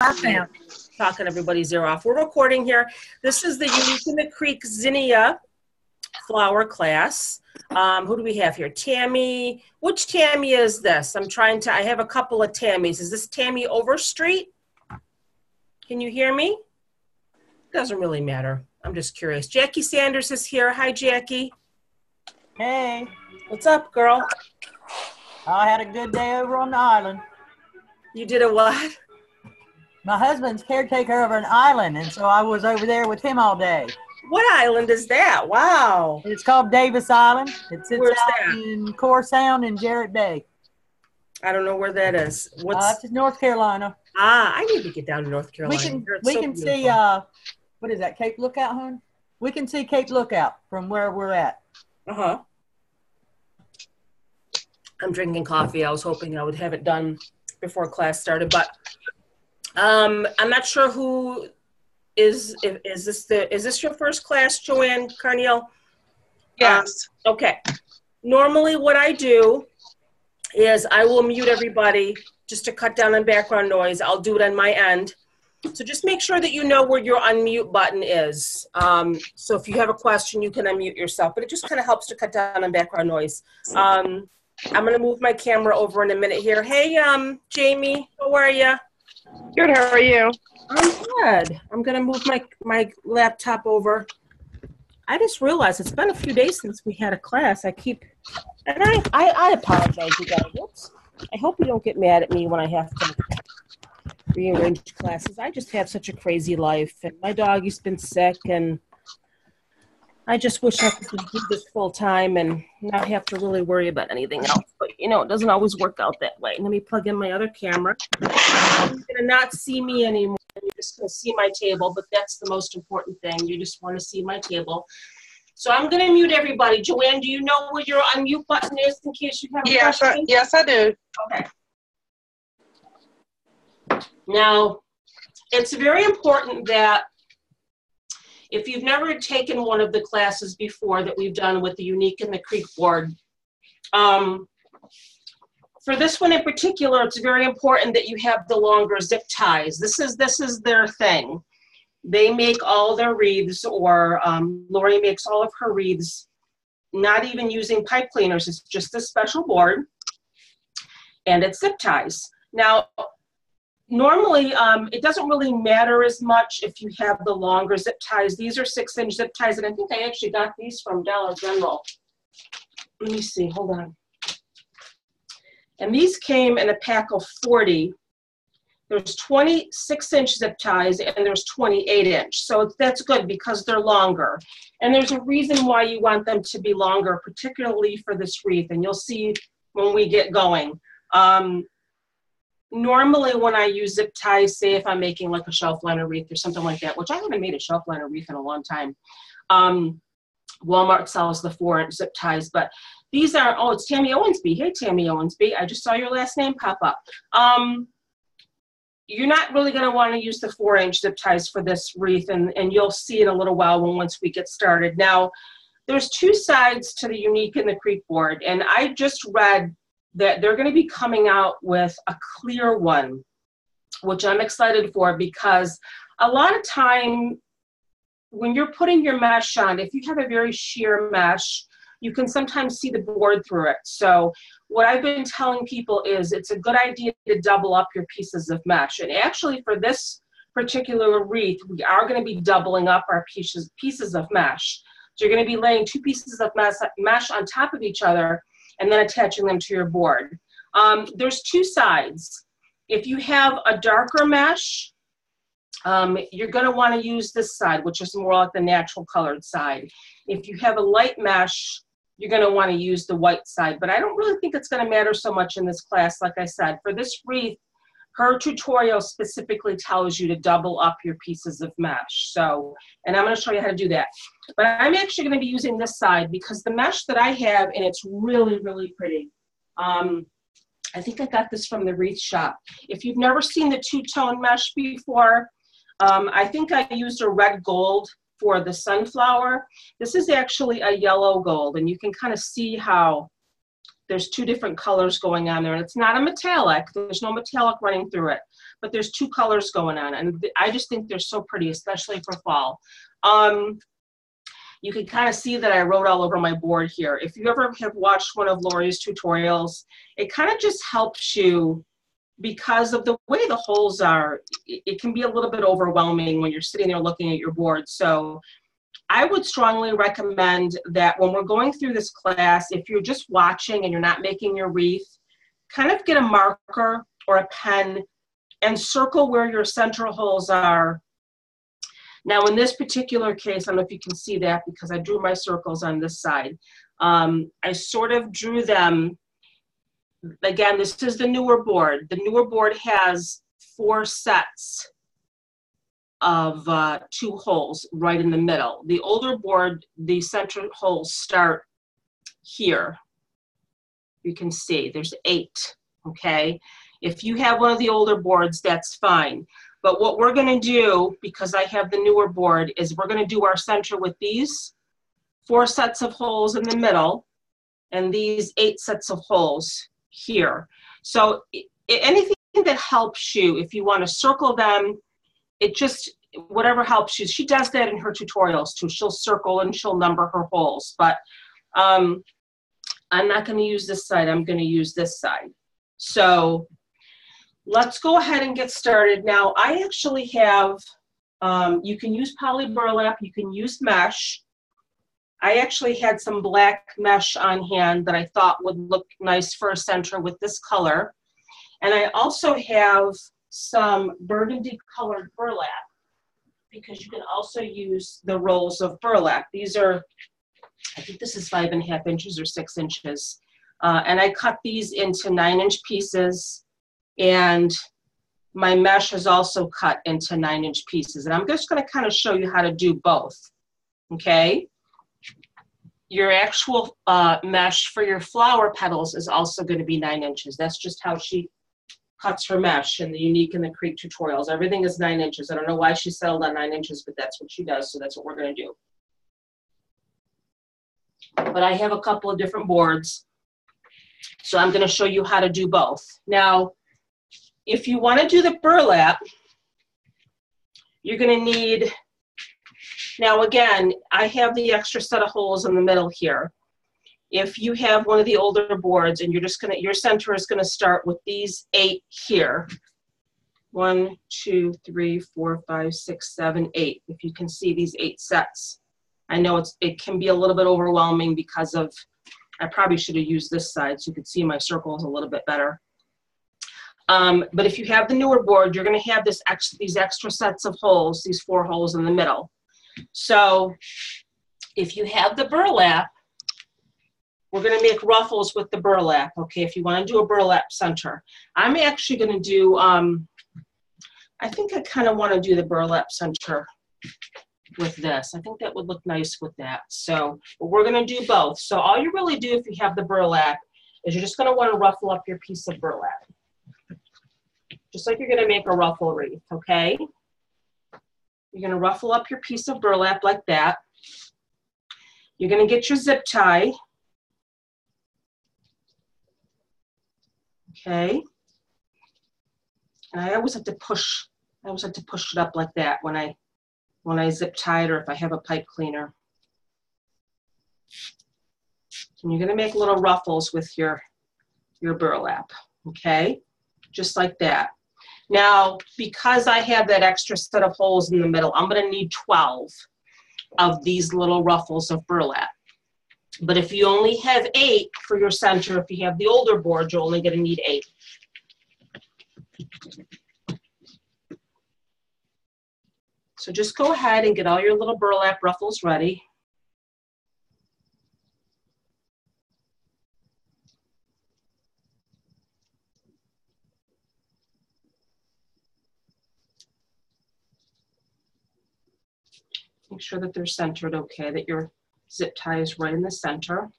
Talking everybody's ear off. We're recording here. This is the Unique in the Creek Zinnia flower class. Who do we have here? Tammy. Which Tammy is this? I have a couple of Tammys. Is this Tammy Overstreet? Can you hear me? Doesn't really matter. I'm just curious. Jackie Sanders is here. Hi, Jackie. Hey. What's up, girl? I had a good day over on the island. You did a what? My husband's caretaker over an island, and so I was over there with him all day. What island is that? Wow. It's called Davis Island. It sits Where's out that? in Core Sound in Jarrett Bay. I don't know where that is. It's in North Carolina. I need to get down to North Carolina. We can see, what is that, Cape Lookout, hon? We can see Cape Lookout from where we're at. Uh-huh. I'm drinking coffee. I was hoping I would have it done before class started, but I'm not sure who is this your first class, Joanne Carneal? Yes. Okay. Normally what I do is I will mute everybody just to cut down on background noise. I'll do it on my end. So just make sure that you know where your unmute button is. So if you have a question, you can unmute yourself, but it just kind of helps to cut down on background noise. I'm going to move my camera over in a minute here. Hey, Jamie, how are you? Good, how are you? I'm good. I'm going to move my laptop over. I just realized it's been a few days since we had a class. I apologize, you guys. Oops. I hope you don't get mad at me when I have to rearrange classes. I just have such a crazy life, and my doggy's been sick, and I just wish I could do this full time and not have to really worry about anything else. But, you know, it doesn't always work out that way. Let me plug in my other camera. You're going to not see me anymore. You're just going to see my table, but that's the most important thing. You just want to see my table. So I'm going to mute everybody. Joanne, do you know where your unmute button is in case you have a question? Yes, I do. Okay. Now, it's very important that if you've never taken one of the classes before that we've done with the Unique in the Creek board, for this one in particular, it's very important that you have the longer zip ties. This is their thing. They make all their wreaths, or Lori makes all of her wreaths, not even using pipe cleaners. It's just a special board, and it's zip ties. Now, normally, it doesn't really matter as much if you have the longer zip ties. These are 6-inch zip ties, and I think I actually got these from Dollar General. Let me see, hold on. And these came in a pack of 40. There's 26-inch zip ties, and there's 28-inch. So that's good because they're longer. And there's a reason why you want them to be longer, particularly for this wreath, and you'll see when we get going. Normally when I use zip ties, say if I'm making like a shelf liner wreath or something like that, which I haven't made a shelf liner wreath in a long time. Walmart sells the 4-inch zip ties, but these are, oh, it's Tammy Owensby. Hey, Tammy Owensby, I just saw your last name pop up. You're not really gonna wanna use the 4-inch zip ties for this wreath, and you'll see in a little while once we get started. Now, there's 2 sides to the Unique in the Creek board, and I just read that they're going to be coming out with a clear one, which I'm excited for, because a lot of time when you're putting your mesh on, if you have a very sheer mesh, you can sometimes see the board through it. So what I've been telling people is it's a good idea to double up your pieces of mesh. And actually for this particular wreath, we are going to be doubling up our pieces of mesh. So you're going to be laying 2 pieces of mesh on top of each other and then attaching them to your board. There's 2 sides. If you have a darker mesh, you're gonna wanna use this side, which is more like the natural colored side. If you have a light mesh, you're gonna wanna use the white side, but I don't really think it's gonna matter so much in this class. Like I said, for this wreath, her tutorial specifically tells you to double up your pieces of mesh. So, and I'm gonna show you how to do that. But I'm actually gonna be using this side because the mesh that I have, and it's really, really pretty. I think I got this from the wreath shop. If you've never seen the 2-tone mesh before, I think I used a red gold for the sunflower. This is actually a yellow gold, and you can kind of see how there's 2 different colors going on there. And it's not a metallic. There's no metallic running through it. but there's two colors going on, and I just think they're so pretty, especially for fall. You can kind of see that I wrote all over my board here. If you ever have watched one of Lori's tutorials, it kind of just helps you because of the way the holes are. It can be a little bit overwhelming when you're sitting there looking at your board. So I would strongly recommend that when we're going through this class, if you're just watching and you're not making your wreath, kind of get a marker or a pen and circle where your center holes are. Now in this particular case, I don't know if you can see that because I drew my circles on this side. I sort of drew them, again, this is the newer board. The newer board has 4 sets of 2 holes right in the middle. The older board, the center holes start here. You can see there's 8, okay? If you have one of the older boards, that's fine. But what we're gonna do, because I have the newer board, is we're gonna do our center with these 4 sets of holes in the middle and these 8 sets of holes here. So anything that helps you, if you wanna circle them, it just, whatever helps you. She does that in her tutorials too. She'll circle and she'll number her holes, but I'm not gonna use this side, I'm gonna use this side. So let's go ahead and get started. Now, I actually have, you can use poly burlap, you can use mesh. I actually had some black mesh on hand that I thought would look nice for a center with this color. And I also have some burgundy colored burlap because you can also use the rolls of burlap. These are, I think this is 5.5 inches or 6 inches. And I cut these into 9-inch pieces. And my mesh is also cut into 9-inch pieces. And I'm just going to kind of show you how to do both, okay? Your actual mesh for your flower petals is also going to be 9 inches. That's just how she cuts her mesh in the Unique and the Creek tutorials. Everything is 9 inches. I don't know why she settled on 9 inches, but that's what she does, so that's what we're going to do. But I have a couple of different boards, so I'm going to show you how to do both. Now, if you want to do the burlap, you're going to need, now again, I have the extra set of holes in the middle here. If you have one of the older boards and you're just going to, your center is going to start with these 8 here. 1, 2, 3, 4, 5, 6, 7, 8. If you can see these 8 sets. I know it can be a little bit overwhelming because of, I probably should have used this side so you could see my circles a little bit better. But if you have the newer board, you're going to have these extra sets of holes, these 4 holes in the middle. So if you have the burlap, we're going to make ruffles with the burlap, okay, if you want to do a burlap center. I'm actually going to do, I think I kind of want to do the burlap center with this. I think that would look nice with that. So but we're going to do both. So all you really do if you have the burlap is you're just going to want to ruffle up your piece of burlap. Just like you're going to make a ruffle wreath, okay? You're going to ruffle up your piece of burlap like that. You're going to get your zip tie. Okay. And I always have to push it up like that when I zip tie it or if I have a pipe cleaner. And you're going to make little ruffles with your burlap, okay? Just like that. Now, because I have that extra set of holes in the middle, I'm going to need 12 of these little ruffles of burlap. But if you only have 8 for your center, if you have the older board, you're only going to need 8. So just go ahead and get all your little burlap ruffles ready. Make sure that they're centered okay, that your zip tie is right in the center.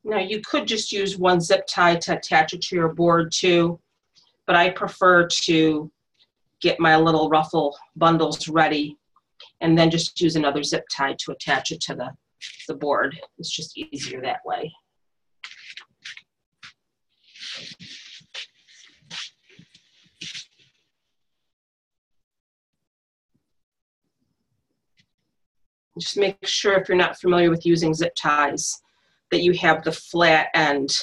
Now you could just use one zip tie to attach it to your board too, but I prefer to get my little ruffle bundles ready and then just use another zip tie to attach it to the board. It's just easier that way. Just make sure, if you're not familiar with using zip ties, that you have the flat end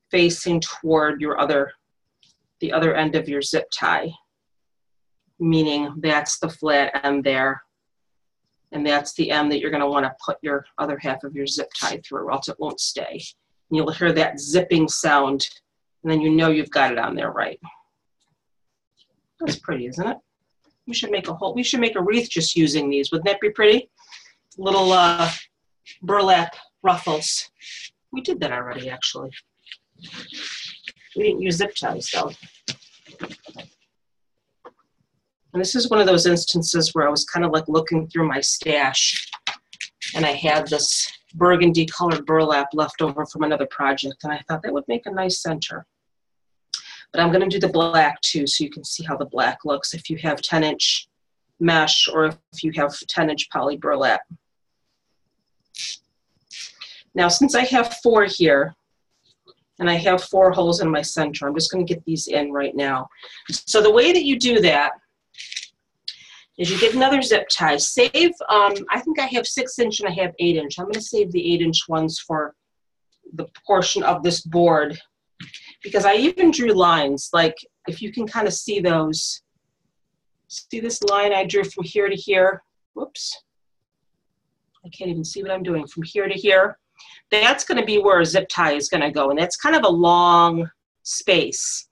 facing toward the other end of your zip tie, meaning that's the flat end there, and that's the end that you're going to want to put your other half of your zip tie through, or else it won't stay. And you'll hear that zipping sound, and then you know you've got it on there right. That's pretty, isn't it? We should make a wreath just using these. Wouldn't that be pretty? Little burlap ruffles. We did that already, actually. We didn't use zip ties, though. And this is one of those instances where I was kind of like looking through my stash, and I had this burgundy colored burlap left over from another project, and I thought that would make a nice center. But I'm going to do the black too, so you can see how the black looks if you have 10-inch mesh or if you have 10-inch poly burlap. Now, since I have 4 here, and I have 4 holes in my center, I'm just going to get these in right now. So the way that you do that is you get another zip tie. Save, I think I have 6-inch and I have 8-inch. I'm going to save the 8-inch ones for the portion of this board, because I even drew lines, like if you can kind of see those. See this line I drew from here to here? Whoops. I can't even see what I'm doing. From here to here. That's going to be where a zip tie is going to go, and that's kind of a long space.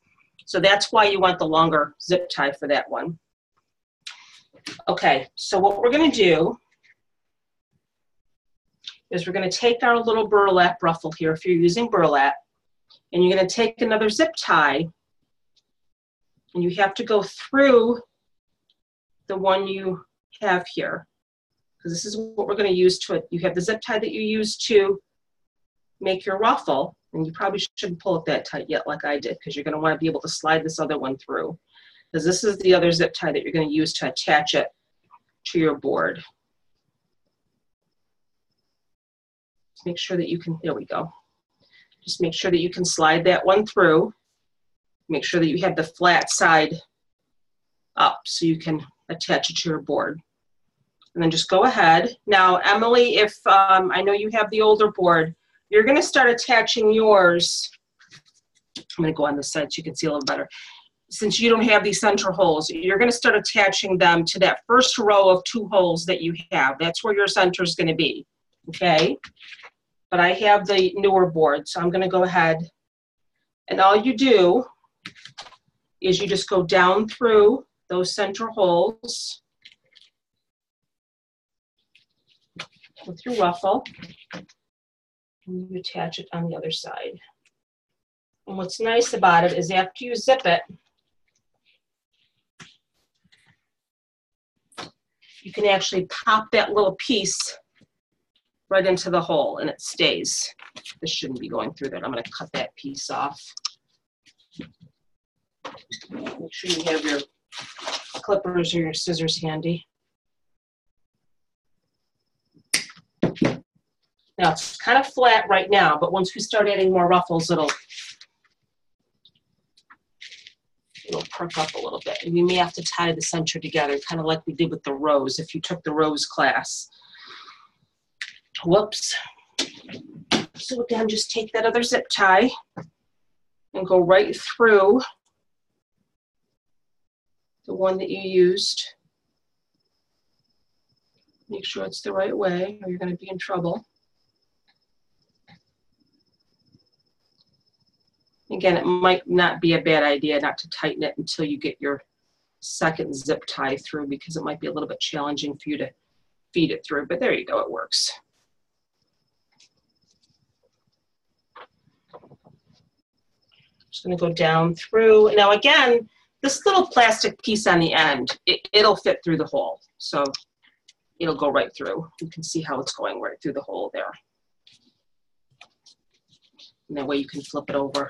So that's why you want the longer zip tie for that one. Okay, so what we're going to do is we're going to take our little burlap ruffle here, if you're using burlap, and you're going to take another zip tie, and you have to go through the one you have here, because this is what we're going to use to it. You have the zip tie that you use to make your ruffle, and you probably shouldn't pull it that tight yet like I did, because you're going to want to be able to slide this other one through, because this is the other zip tie that you're going to use to attach it to your board. Just make sure that you can, there we go. Just make sure that you can slide that one through. Make sure that you have the flat side up so you can attach it to your board. And then just go ahead. Now, Emily, if I know you have the older board, you're going to start attaching yours. I'm going to go on this side so you can see a little better. Since you don't have these center holes, you're going to start attaching them to that first row of 2 holes that you have. That's where your center is going to be, okay? But I have the newer board, so I'm going to go ahead, and all you do is you just go down through those center holes with your ruffle, and you attach it on the other side. And what's nice about it is after you zip it, you can actually pop that little piece right into the hole, and it stays. This shouldn't be going through there. I'm going to cut that piece off. Make sure you have your clippers or your scissors handy. Now, it's kind of flat right now, but once we start adding more ruffles, it'll perk up a little bit. And we may have to tie the center together, kind of like we did with the rose, if you took the rose class. Whoops. So again, just take that other zip tie and go right through the one that you used. Make sure it's the right way or you're going to be in trouble. Again, it might not be a bad idea not to tighten it until you get your second zip tie through, because it might be a little bit challenging for you to feed it through, but there you go, it works. Just going to go down through. Now again, this little plastic piece on the end, it'll fit through the hole. So it'll go right through. You can see how it's going right through the hole there. And that way you can flip it over.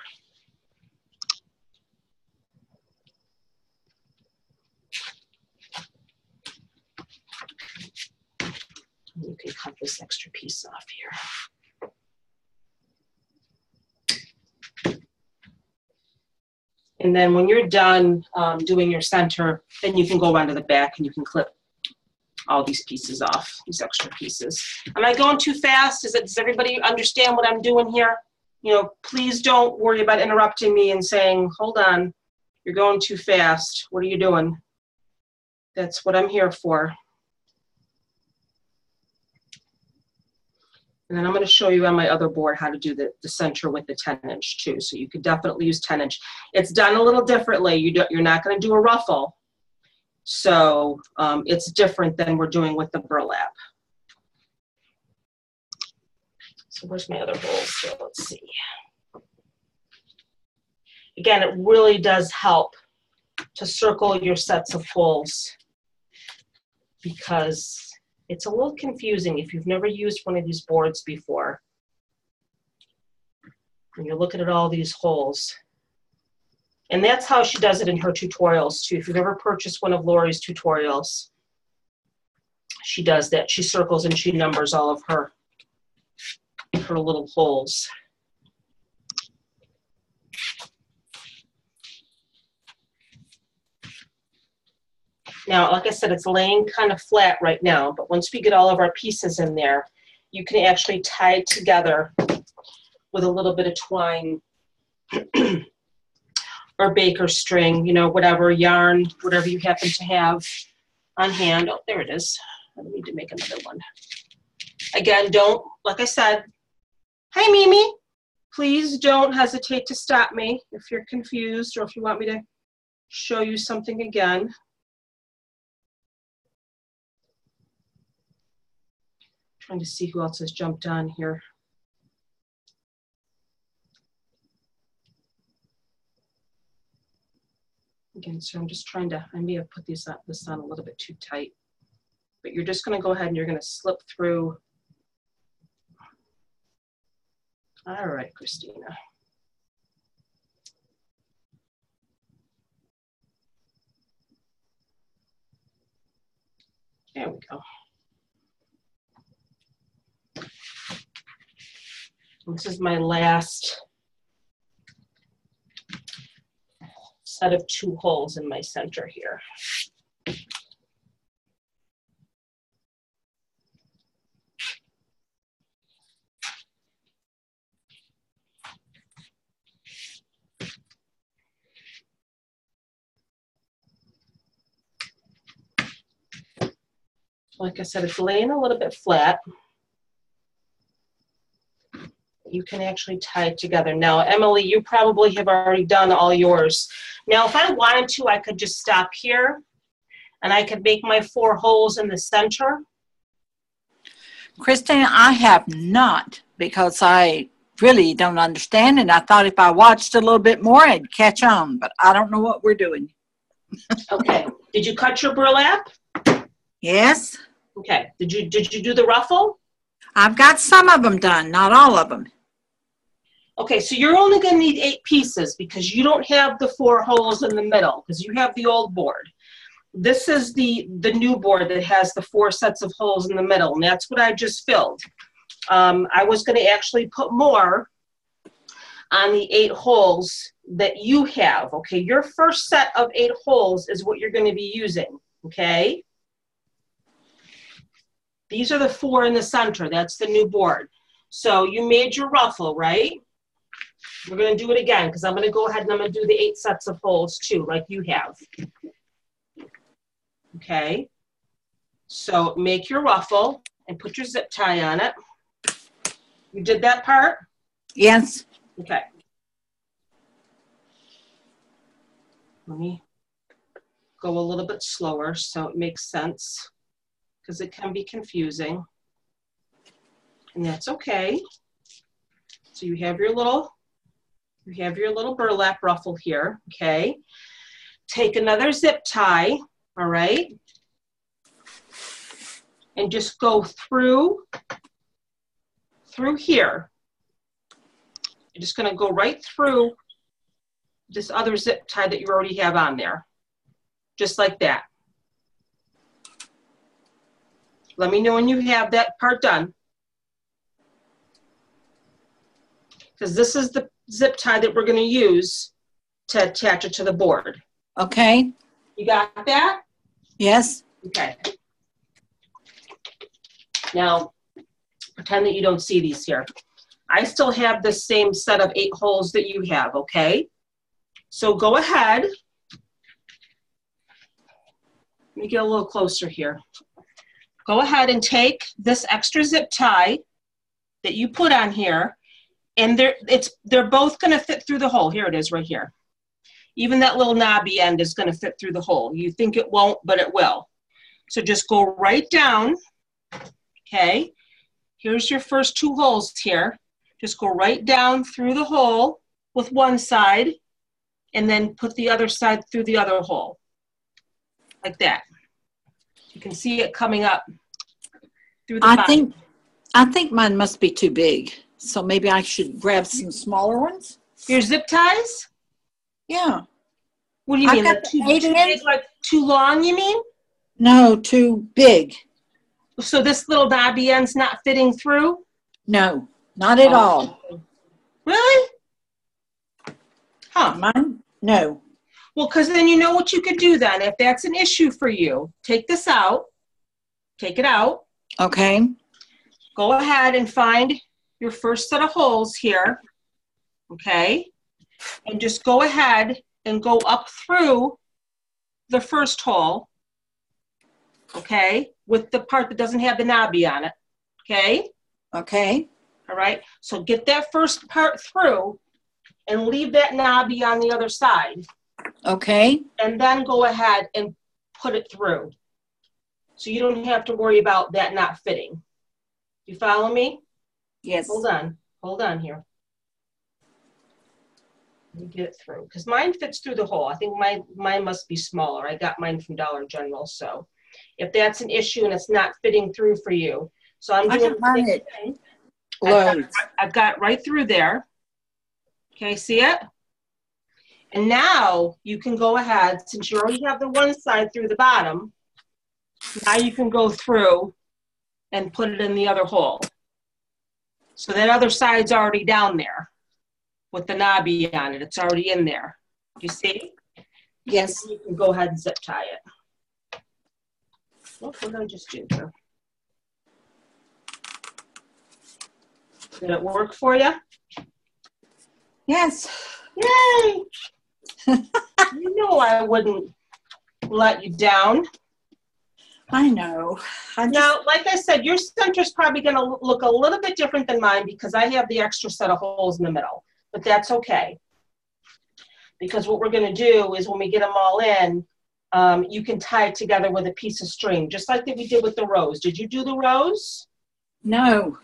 And you can cut this extra piece off here. And then when you're done doing your center, then you can go around to the back and you can clip all these pieces off, these extra pieces. Am I going too fast? Does everybody understand what I'm doing here? You know, please don't worry about interrupting me and saying, hold on, you're going too fast. What are you doing? That's what I'm here for. And then I'm going to show you on my other board how to do the center with the 10-inch too. So you could definitely use 10-inch. It's done a little differently. You're not going to do a ruffle. So it's different than we're doing with the burlap. So where's my other holes? So let's see. Again, it really does help to circle your sets of holes because it's a little confusing if you've never used one of these boards before. And you're looking at all these holes. And that's how she does it in her tutorials too. If you've ever purchased one of Lori's tutorials, she does that. She circles and she numbers all of her little holes. Now, like I said, it's laying kind of flat right now, but once we get all of our pieces in there, you can actually tie it together with a little bit of twine or baker string, you know, whatever, yarn, whatever you happen to have on hand. Oh, there it is. I need to make another one. Again, don't, like I said, hi, Mimi. Please don't hesitate to stop me if you're confused or if you want me to show you something again. Trying to see who else has jumped on here. Again, so I'm just trying to, I may have put this on a little bit too tight, but you're just going to go ahead and you're going to slip through. All right, Christina. There we go. This is my last set of 2 holes in my center here. Like I said, it's laying a little bit flat. You can actually tie it together. Now, Emily, you probably have already done all yours. Now, if I wanted to, I could just stop here and I could make my 4 holes in the center. Christine, I have not, because I really don't understand, and I thought if I watched a little bit more, I'd catch on, but I don't know what we're doing. Okay. Did you cut your burlap? Yes. Okay. Did you do the ruffle? I've got some of them done, not all of them. Okay, so you're only going to need 8 pieces because you don't have the 4 holes in the middle because you have the old board. This is the new board that has the 4 sets of holes in the middle, and that's what I just filled. I was going to actually put more on the 8 holes that you have, okay? Your first set of 8 holes is what you're going to be using, okay? These are the 4 in the center. That's the new board. So you made your ruffle, right? We're going to do it again because I'm going to go ahead and I'm going to do the 8 sets of holes too, like you have. Okay. So make your ruffle and put your zip tie on it. You did that part? Yes. Okay. Let me go a little bit slower so it makes sense because it can be confusing. And that's okay. So you have your little burlap ruffle here, okay? Take another zip tie, all right? And just go through here. You're just gonna go right through this other zip tie that you already have on there. Just like that. Let me know when you have that part done. Because this is the zip tie that we're going to use to attach it to the board. Okay. You got that? Yes. Okay. Now, pretend that you don't see these here. I still have the same set of 8 holes that you have, okay? So go ahead. Let me get a little closer here. Go ahead and take this extra zip tie that you put on here, and they're both going to fit through the hole. Here it is right here. Even that little knobby end is going to fit through the hole. You think it won't, but it will. So just go right down, okay? Here's your first 2 holes here. Just go right down through the hole with one side, and then put the other side through the other hole, like that. You can see it coming up through the bottom. I think mine must be too big, so maybe I should grab some smaller ones. Your zip ties? Yeah. What do you mean? Like too big, like too long, you mean? No, too big. So this little knobby end's not fitting through? No, not at all. Really? Huh. Mine? No. Well, because then you know what you could do then. If that's an issue for you, take this out. Take it out. Okay. Go ahead and find your first set of holes here. Okay? And just go ahead and go up through the first hole. Okay? With the part that doesn't have the knobby on it. Okay? Okay. All right? So get that first part through and leave that knobby on the other side. Okay. And then go ahead and put it through. So you don't have to worry about that not fitting. You follow me? Yes. Hold on. Hold on here. Let me get it through. Because mine fits through the hole. I think mine must be smaller. I got mine from Dollar General. So if that's an issue and it's not fitting through for you. So I'm doing the same thing. I've got right through there. Okay, see it? And now you can go ahead, since you already have the one side through the bottom, now you can go through and put it in the other hole. So that other side's already down there with the knobby on it. It's already in there. You see? Yes. And you can go ahead and zip tie it. What did I just do here? Did it work for you? Yes. Yay! You know I wouldn't let you down. I know. Now, like I said, your center's probably going to look a little bit different than mine because I have the extra set of holes in the middle, but that's okay. Because what we're going to do is when we get them all in, you can tie it together with a piece of string, just like that we did with the rose. Did you do the rose? No.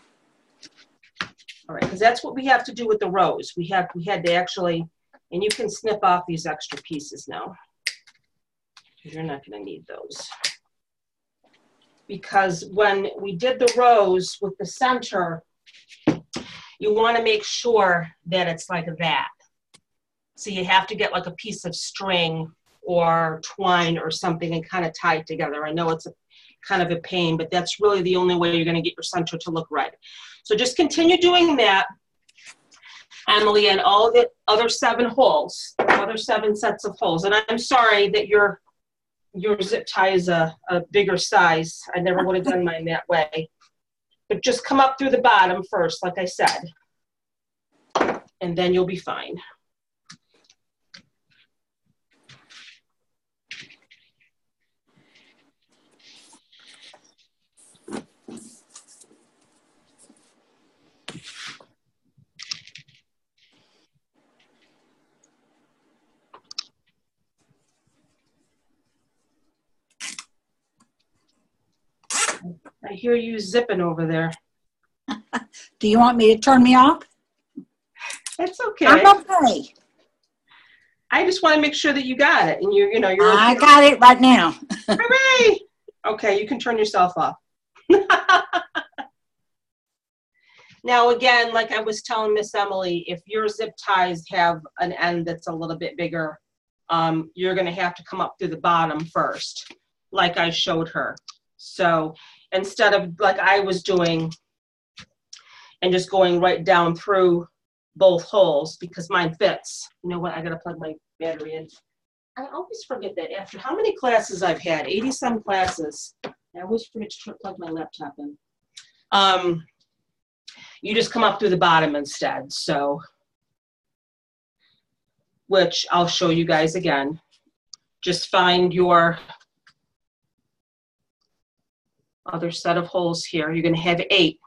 All right, because that's what we have to do with the rose. We had to actually, and you can snip off these extra pieces now. You're not going to need those. Because when we did the rose with the center, you want to make sure that it's like that. So you have to get like a piece of string or twine or something and kind of tie it together. I know it's kind of a pain, but that's really the only way you're going to get your center to look right. So just continue doing that, Emily, and all the other 7 holes, other 7 sets of holes. And I'm sorry that your zip tie is a bigger size. I never would have done mine that way. But just come up through the bottom first, like I said, and then you'll be fine. I hear you zipping over there. Do you want me to turn me off? It's okay. I'm okay. I just want to make sure that you got it, and you're okay. I got it right now. Hooray! Okay, you can turn yourself off. Now, again, like I was telling Miss Emily, if your zip ties have an end that's a little bit bigger, you're going to have to come up through the bottom first, like I showed her. So instead of like I was doing and just going right down through both holes, because mine fits. You know what? I got to plug my battery in. I always forget that after how many classes I've had, 80-some classes, I always forget to plug my laptop in. You just come up through the bottom instead. So, which I'll show you guys again. Just find your other set of holes here. You're going to have 8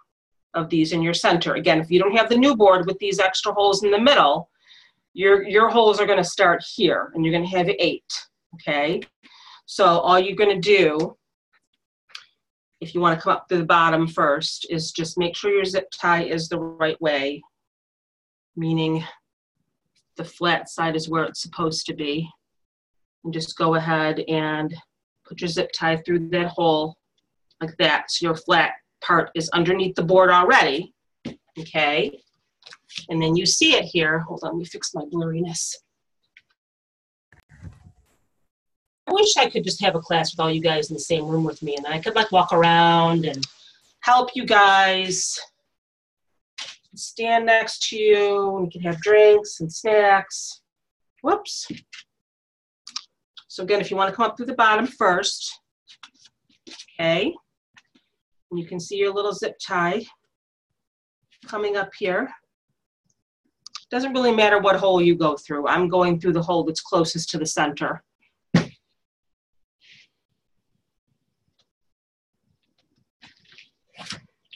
of these in your center. Again, if you don't have the new board with these extra holes in the middle, your holes are going to start here, and you're going to have 8, okay? So all you're going to do, if you want to come up to the bottom first, is just make sure your zip tie is the right way, meaning the flat side is where it's supposed to be. And just go ahead and put your zip tie through that hole like that, so your flat part is underneath the board already, okay? And then you see it here. Hold on, let me fix my blurriness. I wish I could just have a class with all you guys in the same room with me, and then I could like walk around and help you guys, stand next to you, and we can have drinks and snacks. Whoops. So again, if you want to come up through the bottom first, okay, and you can see your little zip tie coming up here. Doesn't really matter what hole you go through. I'm going through the hole that's closest to the center.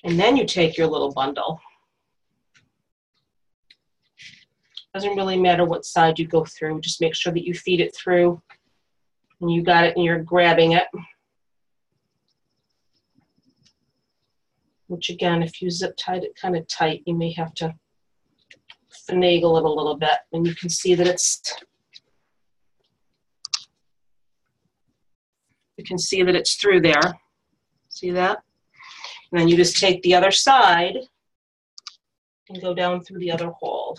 And then you take your little bundle. Doesn't really matter what side you go through. Just make sure that you feed it through and you got it and you're grabbing it. Which again, if you zip tied it kind of tight, you may have to finagle it a little bit, and you can see that it's through there. See that? And then you just take the other side and go down through the other hole.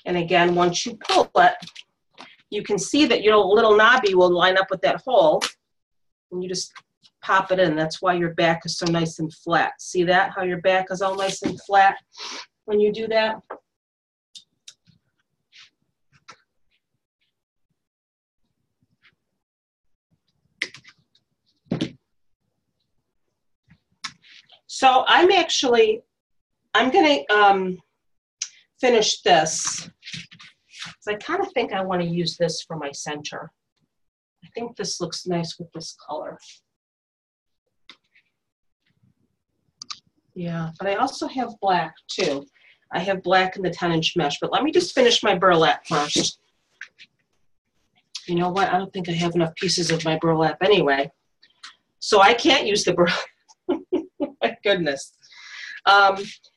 And again, once you pull it, you can see that your little knobby will line up with that hole, and you just pop it in. That's why your back is so nice and flat. See that? How your back is all nice and flat when you do that? So I'm going to finish this. So I kind of think I want to use this for my center. I think this looks nice with this color. Yeah, but I also have black too. I have black in the 10-inch mesh, but let me just finish my burlap first. You know what? I don't think I have enough pieces of my burlap anyway. So I can't use the burlap. My goodness.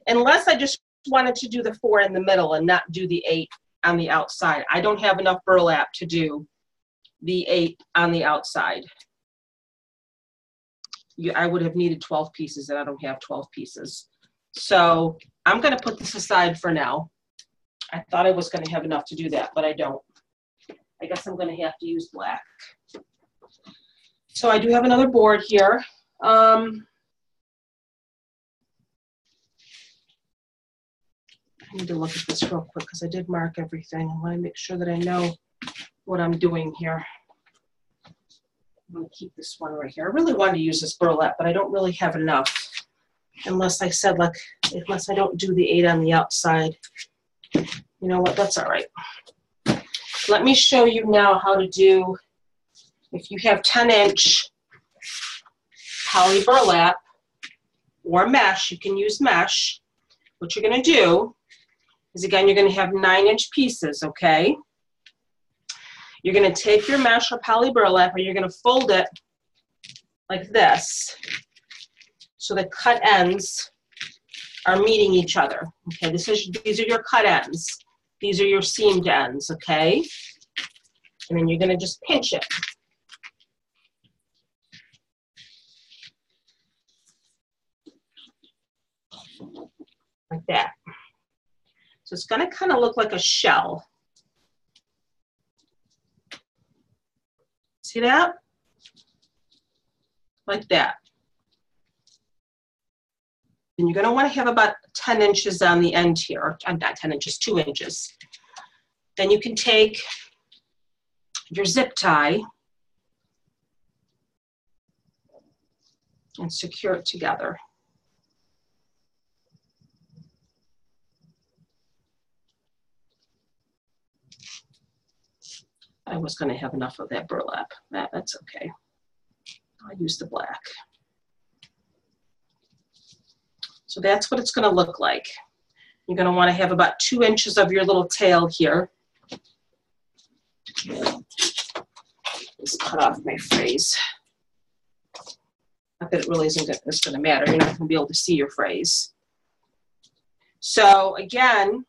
Unless I just wanted to do the 4 in the middle and not do the 8 on the outside. I don't have enough burlap to do the 8 on the outside. I would have needed 12 pieces, and I don't have 12 pieces. So I'm going to put this aside for now. I thought I was going to have enough to do that, but I don't. I guess I'm going to have to use black. So I do have another board here. I need to look at this real quick because I did mark everything. I want to make sure that I know what I'm doing here. I'm going to keep this one right here. I really wanted to use this burlap, but I don't really have enough. Unless I said, like, unless I don't do the 8 on the outside. You know what? That's all right. Let me show you now how to do, if you have 10-inch poly burlap or mesh, you can use mesh. What you're going to do is, again, you're going to have 9-inch pieces, okay? You're going to take your mesh or poly burlap, and you're going to fold it like this, so the cut ends are meeting each other. Okay, these are your cut ends. These are your seamed ends, okay? And then you're going to just pinch it. Like that. So it's going to kind of look like a shell. See that? Like that. And you're going to want to have about 10 inches on the end here, or not 10 inches, 2 inches. Then you can take your zip tie and secure it together. I was going to have enough of that burlap. That's okay. I'll use the black. So that's what it's going to look like. You're going to want to have about 2 inches of your little tail here. Just cut off my phrase. Not that it really isn't going to matter. You're not going to be able to see your phrase. So again,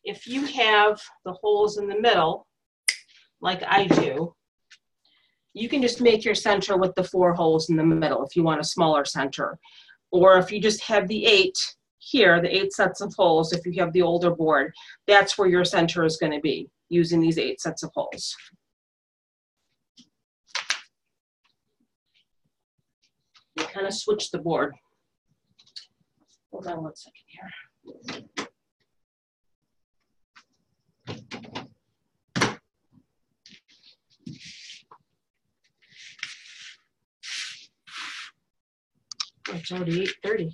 if you have the holes in the middle, like I do, you can just make your center with the 4 holes in the middle if you want a smaller center. Or if you just have the 8 here, the 8 sets of holes, if you have the older board, that's where your center is going to be, using these 8 sets of holes. You kind of switch the board. Hold on 1 second here. It's already 8:30.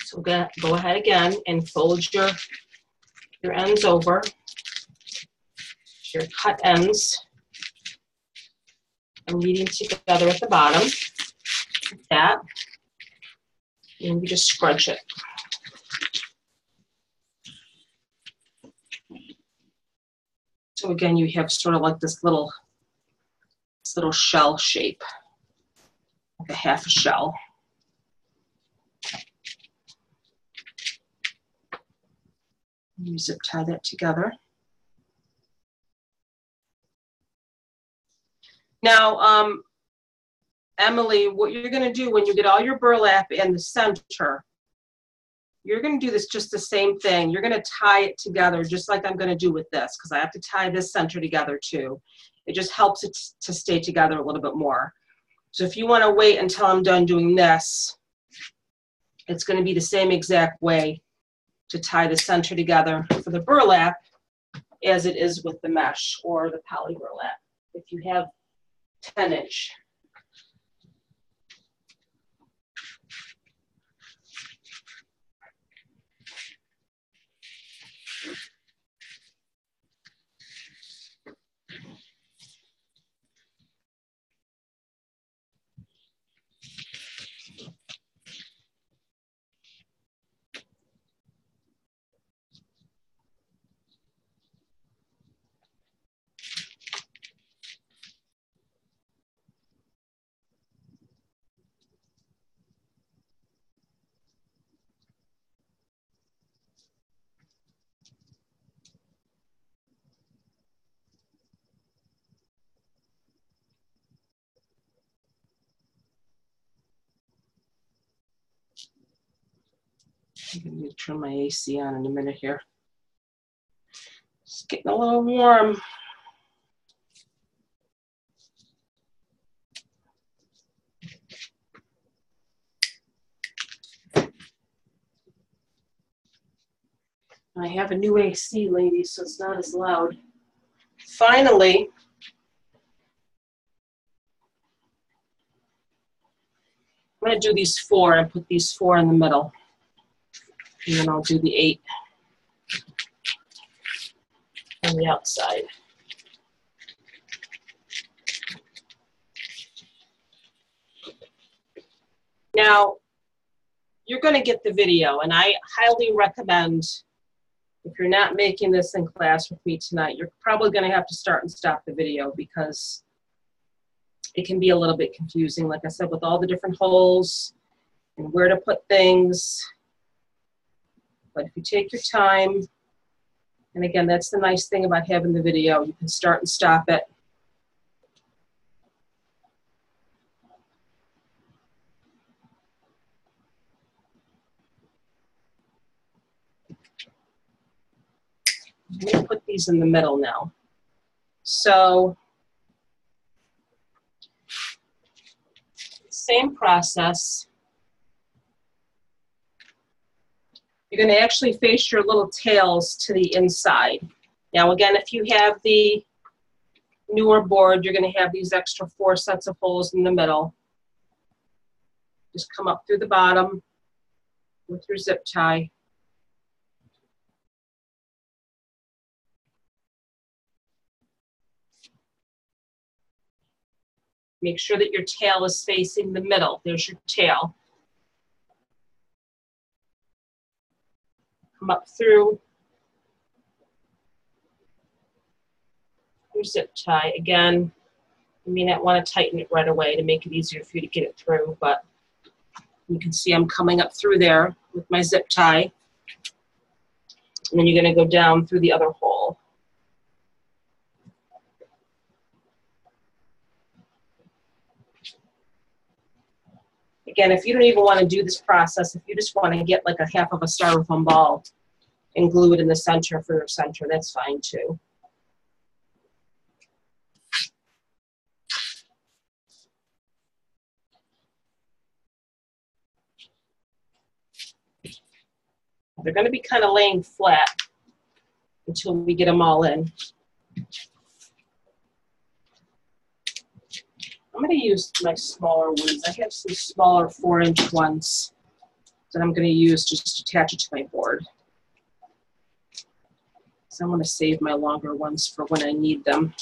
So go ahead again and fold your ends over, your cut ends are meeting together at the bottom, like that, and you just scrunch it. So again, you have sort of like this little shell shape, like a half a shell. You zip tie that together. Now, Emily, what you're going to do when you get all your burlap in the center, you're going to do this just the same thing. You're going to tie it together just like I'm going to do with this, because I have to tie this center together too. It just helps it to stay together a little bit more. So if you want to wait until I'm done doing this, it's going to be the same exact way to tie the center together for the burlap as it is with the mesh or the poly burlap if you have 10-inch. I'm going to turn my AC on in a minute here. It's getting a little warm. I have a new AC, ladies, so it's not as loud. Finally, I'm going to do these 4 and put these 4 in the middle. And then I'll do the 8 on the outside. Now, you're going to get the video, and I highly recommend, if you're not making this in class with me tonight, you're probably going to have to start and stop the video because it can be a little bit confusing, like I said, with all the different holes and where to put things. But if you take your time, and again, that's the nice thing about having the video, you can start and stop it. I'm going to put these in the middle now. So, same process. You're going to actually face your little tails to the inside. Now again, if you have the newer board, you're going to have these extra 4 sets of holes in the middle. Just come up through the bottom with your zip tie. Make sure that your tail is facing the middle. There's your tail. Come up through your zip tie. Again, you may not want to tighten it right away to make it easier for you to get it through, but you can see I'm coming up through there with my zip tie. And then you're going to go down through the other hole. Again, if you don't even want to do this process, if you just want to get like a half of a styrofoam ball and glue it in the center for your center, that's fine too. They're going to be kind of laying flat until we get them all in. I'm going to use my smaller ones. I have some smaller 4-inch ones that I'm going to use to just attach it to my board. So I'm going to save my longer ones for when I need them.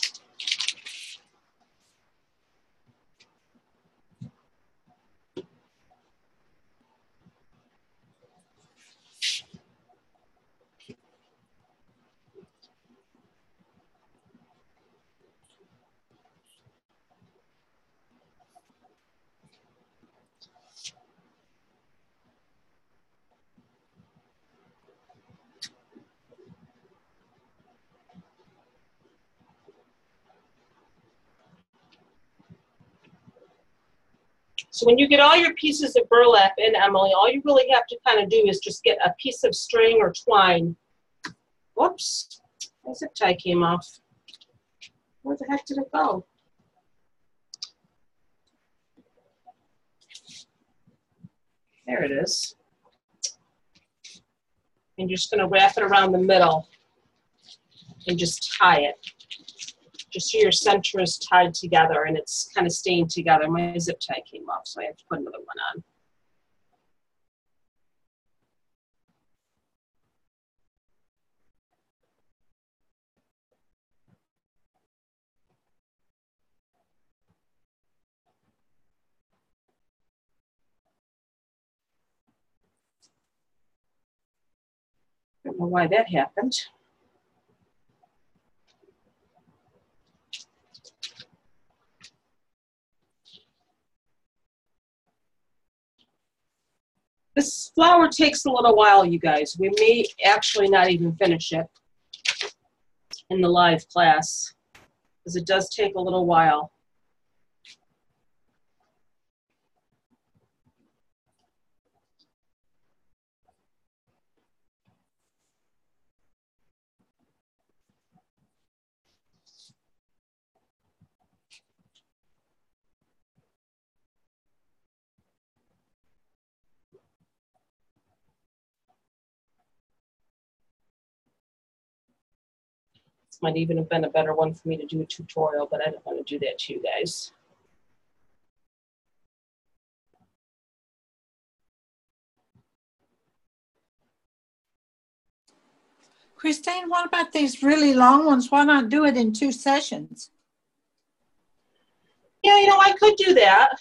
So when you get all your pieces of burlap in, Emily, all you really have to kind of do is just get a piece of string or twine. Whoops, my zip tie came off. Where the heck did it go? There it is. And you're just going to wrap it around the middle and just tie it. Just so your center is tied together and it's kind of staying together. My zip tie came off, so I have to put another one on. I don't know why that happened. This flower takes a little while, you guys. We may actually not even finish it in the live class, because it does take a little while. This might even have been a better one for me to do a tutorial, but I don't want to do that to you guys. Christine, what about these really long ones? Why not do it in 2 sessions? Yeah, you know, I could do that.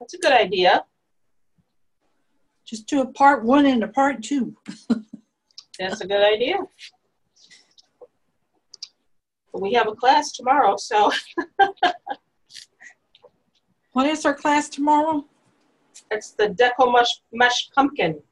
That's a good idea. Just do a part 1 and a part 2. That's a good idea. But we have a class tomorrow, so. What is our class tomorrow? It's the Deco Mesh Pumpkin.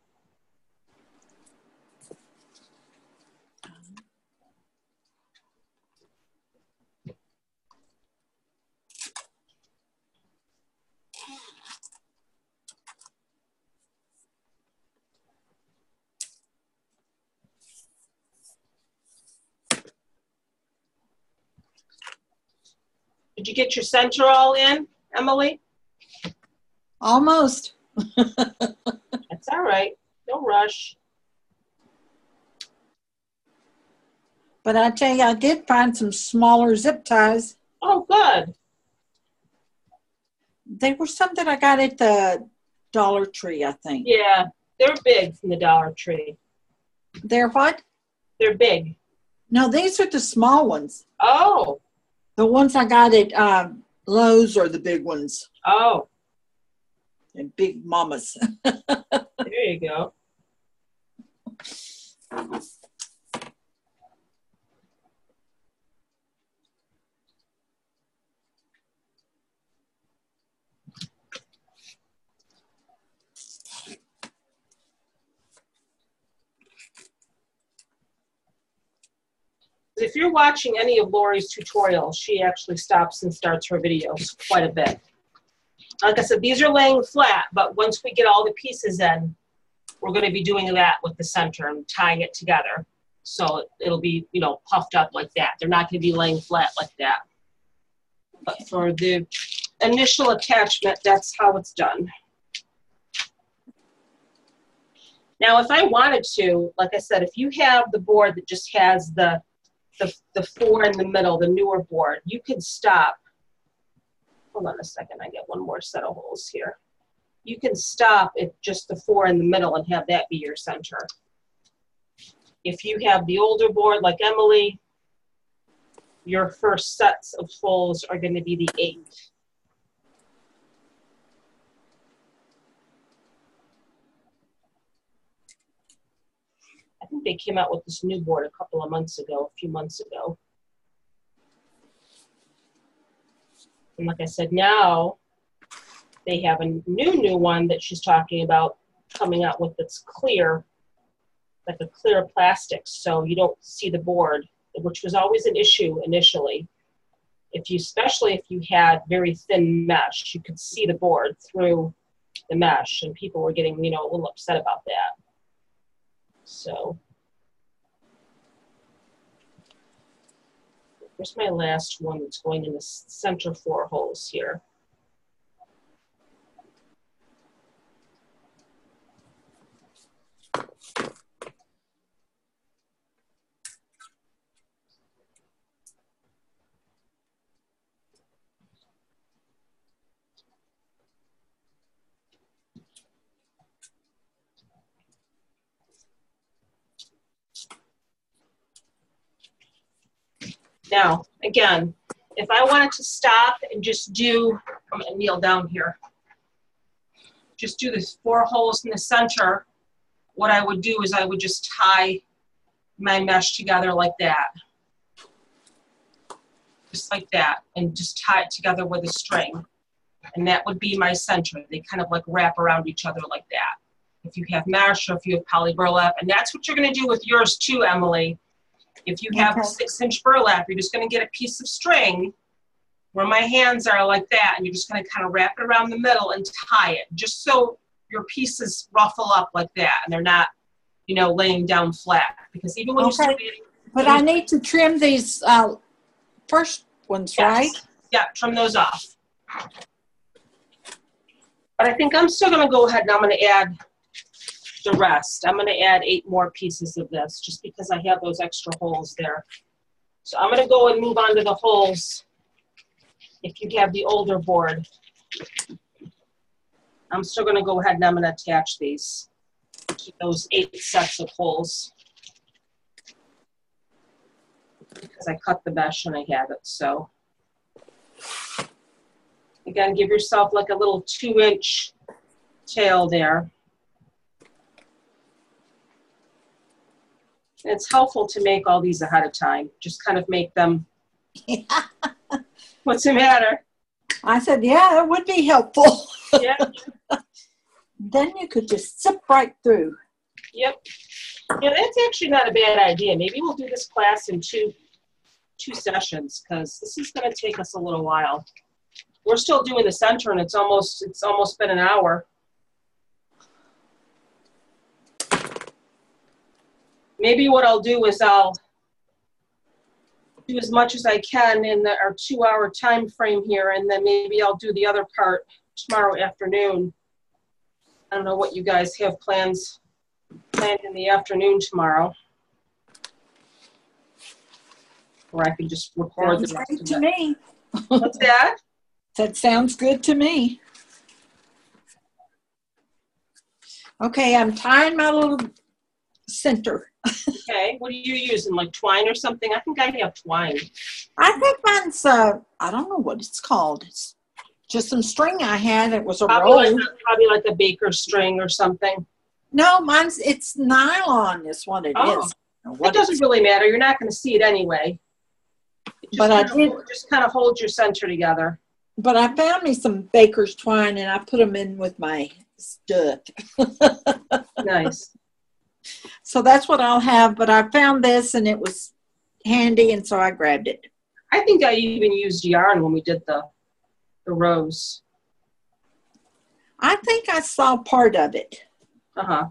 Did you get your center all in, Emily? Almost. That's all right. No rush. But I tell you, I did find some smaller zip ties. Oh, good. They were something I got at the Dollar Tree, I think. Yeah, they're big from the Dollar Tree. They're what? They're big. No, these are the small ones. Oh. The ones I got at Lowe's are the big ones. Oh. And big mamas. There you go. If you're watching any of Lori's tutorials, she actually stops and starts her videos quite a bit. Like I said, these are laying flat, but once we get all the pieces in, we're going to be doing that with the center and tying it together. So it'll be, you know, puffed up like that. They're not going to be laying flat like that. But for the initial attachment, that's how it's done. Now, if I wanted to, like I said, if you have the board that just has the 4 in the middle, the newer board, you could stop. Hold on a second, I get one more set of holes here. You can stop at just the 4 in the middle and have that be your center. If you have the older board like Emily, your first sets of holes are going to be the 8. I think they came out with this new board a few months ago. And like I said, now they have a new one that she's talking about coming out with that's clear, like a clear plastic, so you don't see the board, which was always an issue initially. Especially if you had very thin mesh, you could see the board through the mesh, and people were getting, you know, a little upset about that. So, here's my last one that's going in the center 4 holes here. Now, again, if I wanted to stop and just do, I'm going to kneel down here, just do the 4 holes in the center, what I would do is I would just tie my mesh together like that. Just like that, and just tie it together with a string. And that would be my center. They kind of like wrap around each other like that. If you have mesh or if you have poly burlap, and that's what you're going to do with yours too, Emily. If you have a 6-inch burlap, you're just going to get a piece of string where my hands are like that, and you're just going to kind of wrap it around the middle and tie it, just so your pieces ruffle up like that, and they're not, you know, laying down flat. Because even when you're but I need to trim these first ones, yes. right? Yeah, trim those off. But I think I'm still going to go ahead and I'm going to add the rest. I'm going to add 8 more pieces of this just because I have those extra holes there. So I'm going to go and move on to the holes. If you have the older board, I'm still going to go ahead and I'm going to attach these to those 8 sets of holes because I cut the mesh and I have it. So again, give yourself like a little 2-inch tail there. And it's helpful to make all these ahead of time. Just kind of make them. What's the matter? I said, yeah, it would be helpful. Yeah. Then you could just zip right through. Yep. Yeah, that's actually not a bad idea. Maybe we'll do this class in two sessions because this is going to take us a little while. We're still doing the center, and it's almost been an hour. Maybe what I'll do is I'll do as much as I can in our 2-hour time frame here, and then maybe I'll do the other part tomorrow afternoon. I don't know what you guys have planned in the afternoon tomorrow. Or I can just record the rest of it. To me. What's that? That sounds good to me. Okay, I'm tying my little center. Okay, what are you using, like twine or something? I think I have twine. I think mine's, I don't know what it's called. It's just some string I had. It was a roll. Probably like a baker string or something. No, it's nylon is what it is. It doesn't really matter. You're not going to see it anyway. Just kind of hold your center together. But I found me some baker's twine and I put them in with my stuff. Nice. So that's what I'll have. But I found this and it was handy, and so I grabbed it. I think I even used yarn when we did the rose. I think I saw part of it. Uh-huh.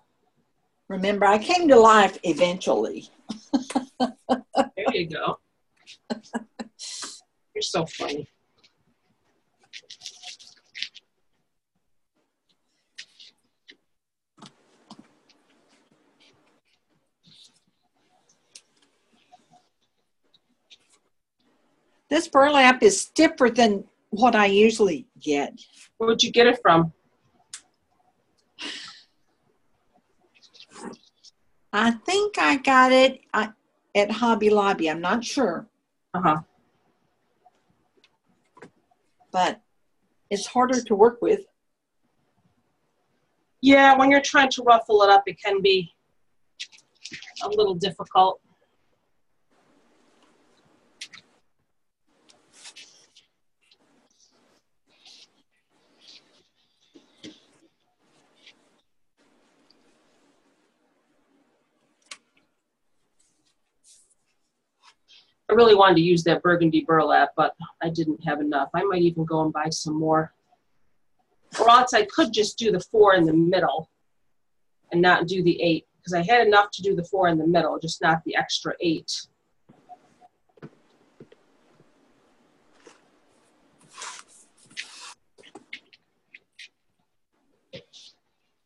Remember, I came to life eventually. There you go. You're so funny. This burlap is stiffer than what I usually get. Where'd you get it from? I think I got it at Hobby Lobby. I'm not sure. Uh-huh. But it's harder to work with. Yeah, when you're trying to ruffle it up, it can be a little difficult. I really wanted to use that burgundy burlap, but I didn't have enough. I might even go and buy some more. Or else I could just do the 4 in the middle and not do the 8, because I had enough to do the 4 in the middle, just not the extra 8.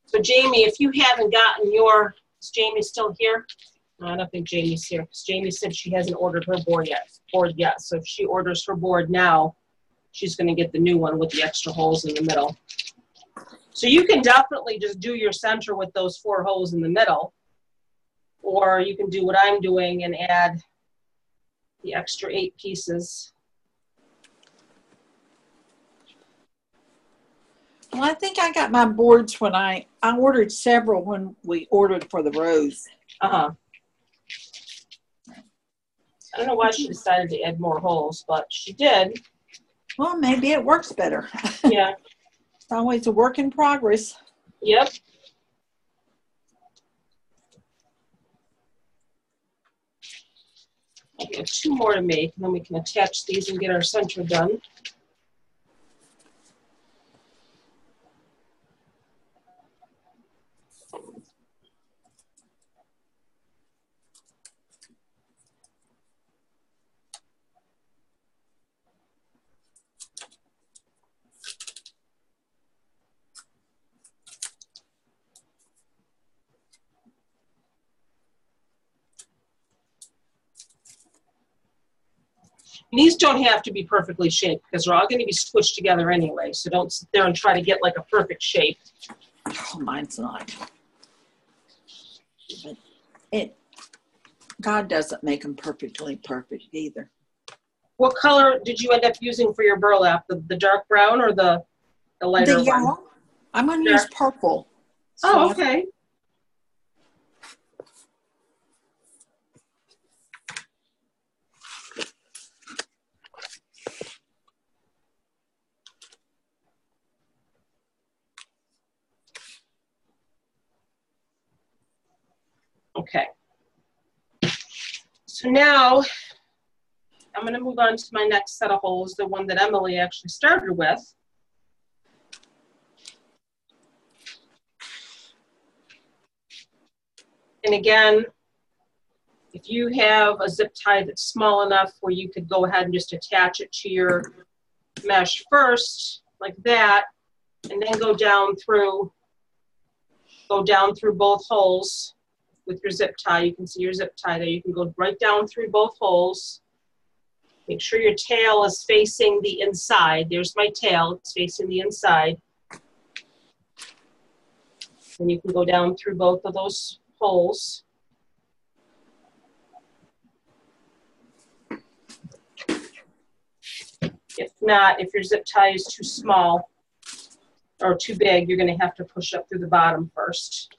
So Jamie, if you haven't gotten is Jamie still here? No, I don't think Jamie's here, because Jamie said she hasn't ordered her board yet. So if she orders her board now, she's going to get the new one with the extra holes in the middle. So you can definitely just do your center with those 4 holes in the middle, or you can do what I'm doing and add the extra 8 pieces. Well, I think I got my boards when I ordered several when we ordered for the rose. Uh-huh. I don't know why she decided to add more holes, but she did. Well, maybe it works better. Yeah. It's always a work in progress. Yep. I have 2 more to make, and then we can attach these and get our center done. These don't have to be perfectly shaped because they're all going to be squished together anyway. So don't sit there and try to get like a perfect shape. Oh, mine's not. But God doesn't make them perfectly perfect either. What color did you end up using for your burlap? The dark brown or the lighter one? The yellow. I'm going to use purple. Oh, okay. Okay. So now I'm going to move on to my next set of holes, the one that Emily actually started with. And again, if you have a zip tie that's small enough where you could go ahead and just attach it to your mesh first, like that, and then go down through both holes with your zip tie. You can see your zip tie there. You can go right down through both holes Make sure your tail is facing the inside. There's my tail, it's facing the inside. And you can go down through both of those holes. If not, if your zip tie is too small or too big, you're going to have to push up through the bottom first.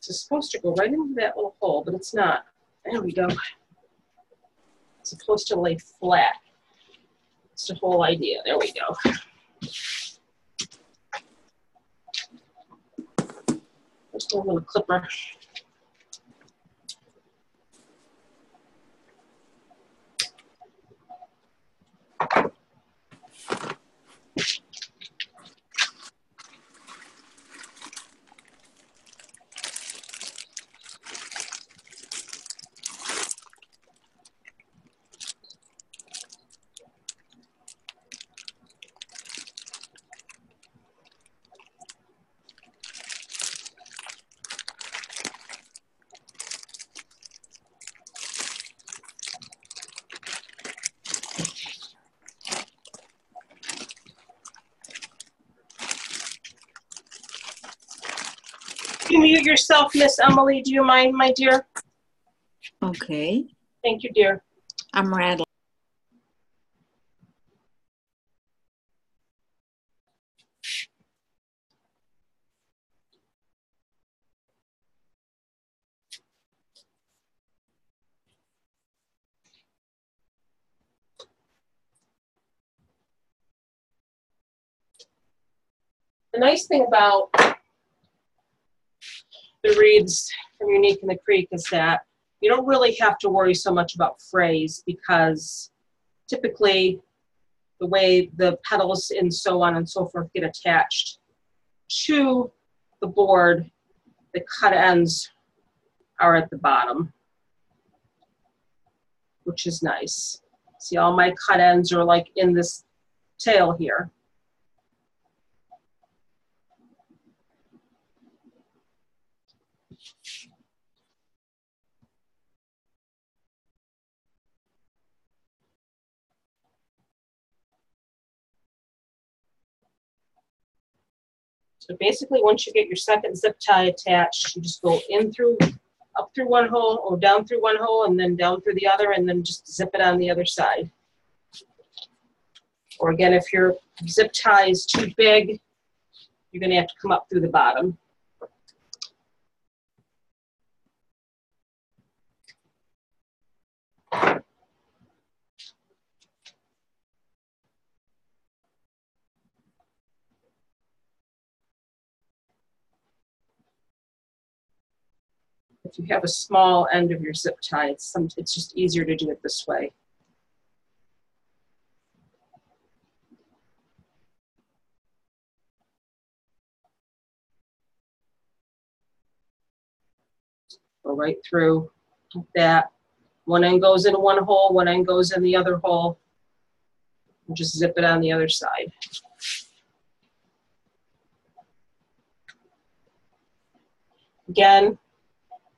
It's supposed to go right into that little hole, but it's not. There we go. It's supposed to lay flat. It's the whole idea. There we go. Just a little clipper. You mute yourself, Miss Emily. Do you mind, my dear? Okay. Thank you, dear. I'm rattling. The nice thing about the wreaths from Unique in the Creek is that you don't really have to worry so much about frays, because typically the way the petals and so on and so forth get attached to the board, the cut ends are at the bottom, which is nice. See, all my cut ends are like in this tail here. So basically, once you get your second zip tie attached, you just go in through, up through one hole, or down through one hole, and then down through the other, and then just zip it on the other side. Or again, if your zip tie is too big, you're going to have to come up through the bottom. If you have a small end of your zip tie, it's just easier to do it this way. Go right through like that. One end goes in one hole, one end goes in the other hole. And just zip it on the other side. Again,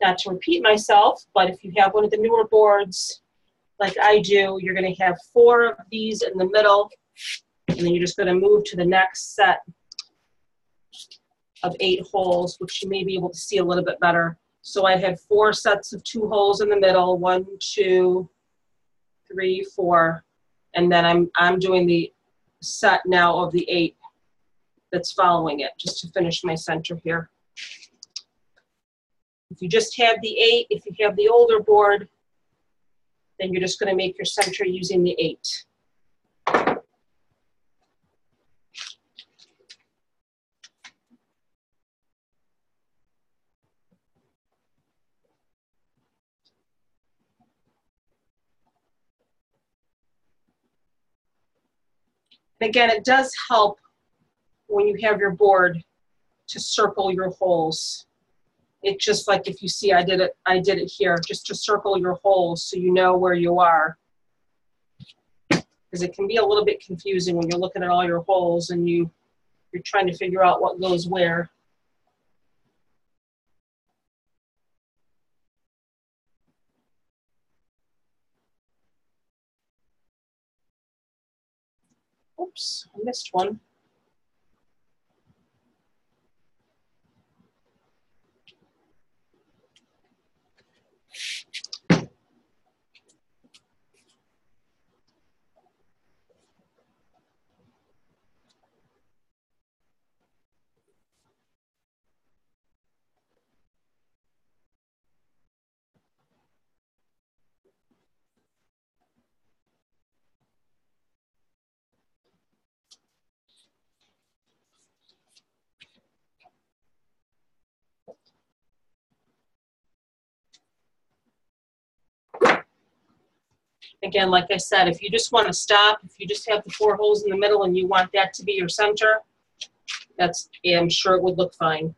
not to repeat myself, but if you have one of the newer boards like I do, you're going to have 4 of these in the middle, and then you're just going to move to the next set of 8 holes, which you may be able to see a little bit better. So I had 4 sets of 2 holes in the middle, 1, 2, 3, 4, and then I'm doing the set now of the 8 that's following it, just to finish my center here. If you just have the 8, if you have the older board, then you're just going to make your center using the 8. And again, it does help when you have your board to circle your holes It's just like if you see I did it here, just to circle your holes so you know where you are. Because it can be a little bit confusing when you're looking at all your holes and you're trying to figure out what goes where. Oops, I missed one. Again, like I said, if you just want to stop, if you just have the 4 holes in the middle and you want that to be your center, I'm sure it would look fine.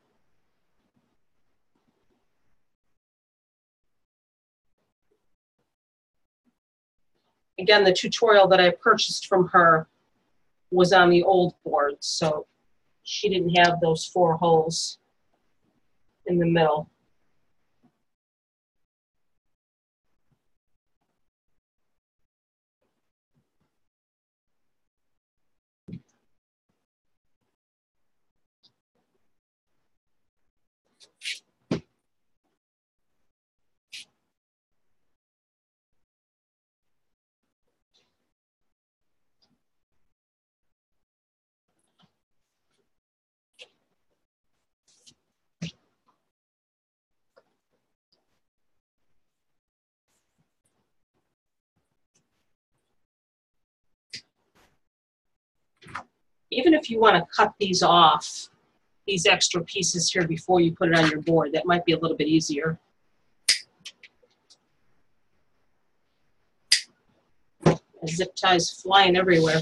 Again, the tutorial that I purchased from her was on the old board, so she didn't have those 4 holes in the middle. Even if you want to cut these off, these extra pieces here before you put it on your board, that might be a little bit easier. Zip ties flying everywhere.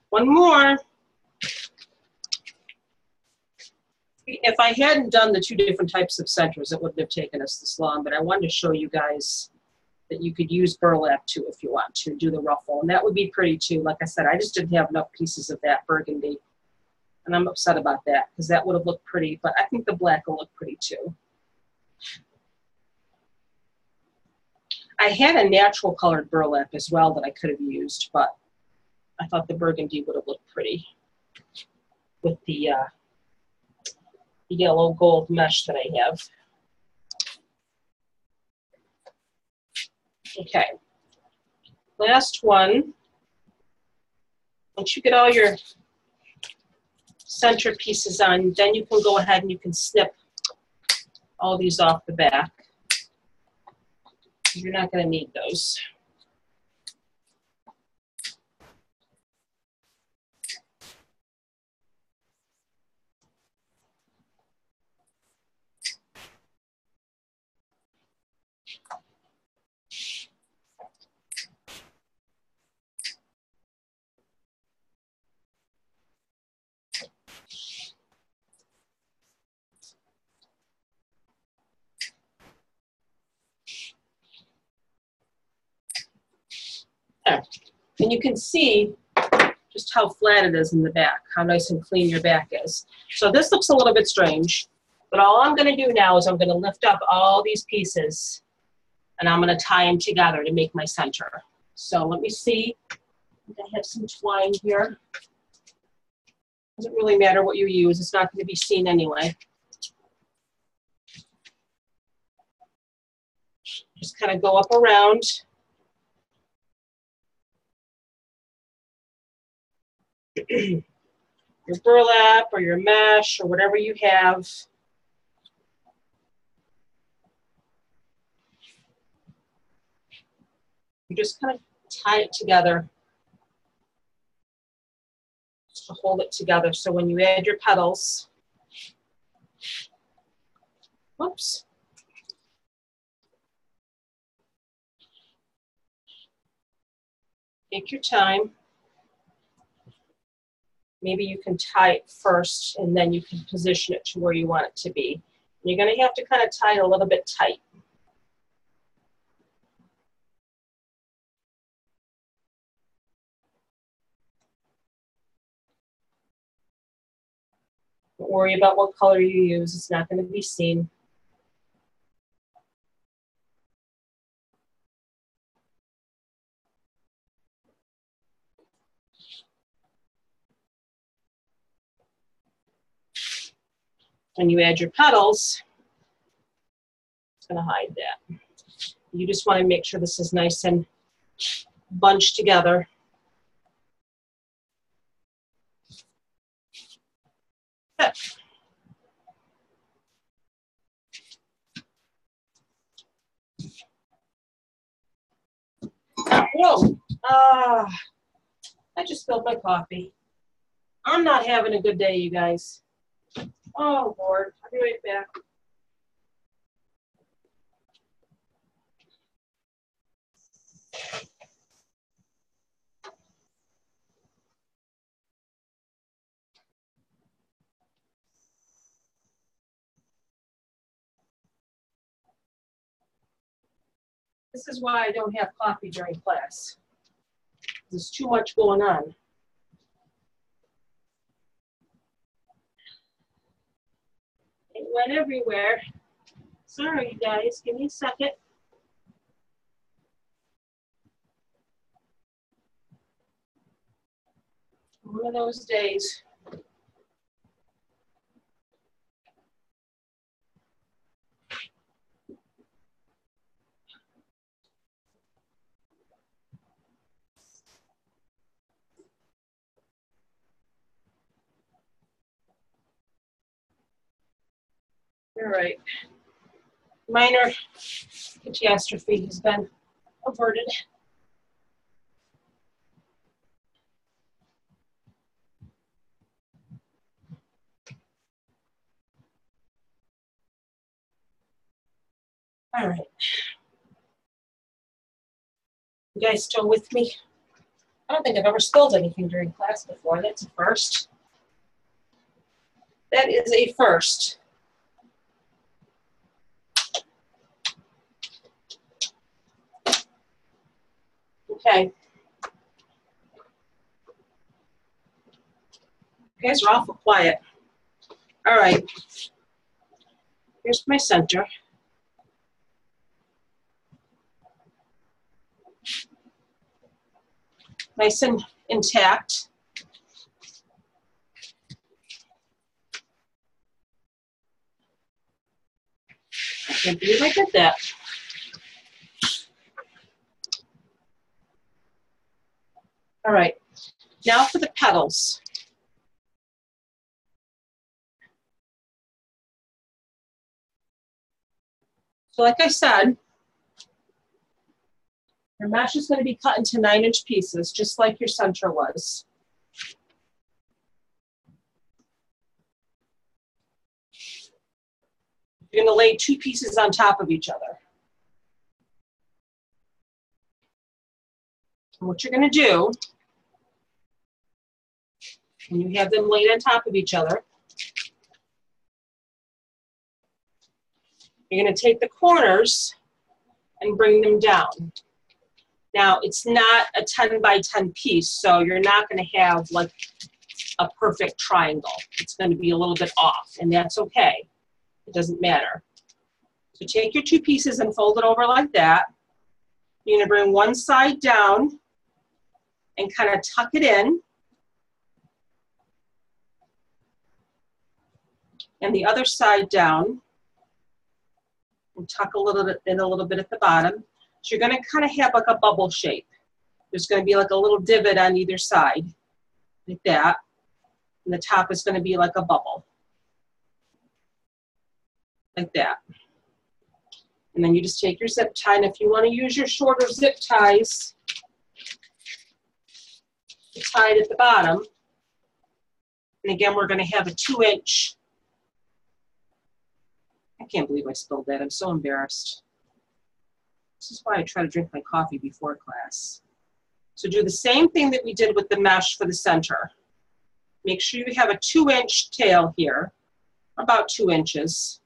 One more. If I hadn't done the 2 different types of centers, it wouldn't have taken us this long, but I wanted to show you guys that you could use burlap too if you want to do the ruffle, and that would be pretty too. Like I said, I just didn't have enough pieces of that burgundy, and I'm upset about that because that would have looked pretty, but I think the black will look pretty too. I had a natural colored burlap as well that I could have used, but I thought the burgundy would have looked pretty with the yellow gold mesh that I have. Okay, last one. Once you get all your center pieces on, then you can go ahead and you can snip all these off the back. You're not going to need those. There. And you can see just how flat it is in the back, how nice and clean your back is. So this looks a little bit strange, but all I'm going to do now is I'm going to lift up all these pieces and I'm going to tie them together to make my center. So let me see. I have some twine here. Doesn't really matter what you use. It's not going to be seen anyway. Just kind of go up around your burlap or your mesh or whatever you have. You just kind of tie it together just to hold it together. So when you add your petals, whoops. Take your time. Maybe you can tie it first and then you can position it to where you want it to be. You're going to have to kind of tie it a little bit tight. Don't worry about what color you use. It's not going to be seen. When you add your petals, it's going to hide that. You just want to make sure this is nice and bunched together. Whoa, I just spilled my coffee. I'm not having a good day, you guys. Oh, Lord, I'll be right back. This is why I don't have coffee during class. There's too much going on. It went everywhere. Sorry, you guys. Give me a second. One of those days. All right. Minor catastrophe has been averted. All right. You guys still with me? I don't think I've ever spilled anything during class before. That's a first. That is a first. Okay. You guys are awful quiet. All right. Here's my center. Nice and intact. I can't believe I did that. All right, now for the petals. So like I said, your mesh is going to be cut into 9-inch pieces, just like your center was. You're going to lay 2 pieces on top of each other. And what you're going to do, when you have them laid on top of each other, you're going to take the corners and bring them down. Now, it's not a 10 by 10 piece, so you're not going to have like a perfect triangle. It's going to be a little bit off, and that's okay. It doesn't matter. So take your 2 pieces and fold it over like that. You're going to bring one side down and kind of tuck it in. And the other side down. And tuck a little bit in, a little bit at the bottom. So you're going to kind of have like a bubble shape. There's going to be like a little divot on either side. like that. And the top is going to be like a bubble, like that. And then you just take your zip tie, and if you want to use your shorter zip ties, tie it at the bottom. And again, we're going to have a 2-inch. I can't believe I spilled that. I'm so embarrassed. This is why I try to drink my coffee before class. So do the same thing that we did with the mesh for the center. Make sure you have a 2-inch tail here, about 2 inches.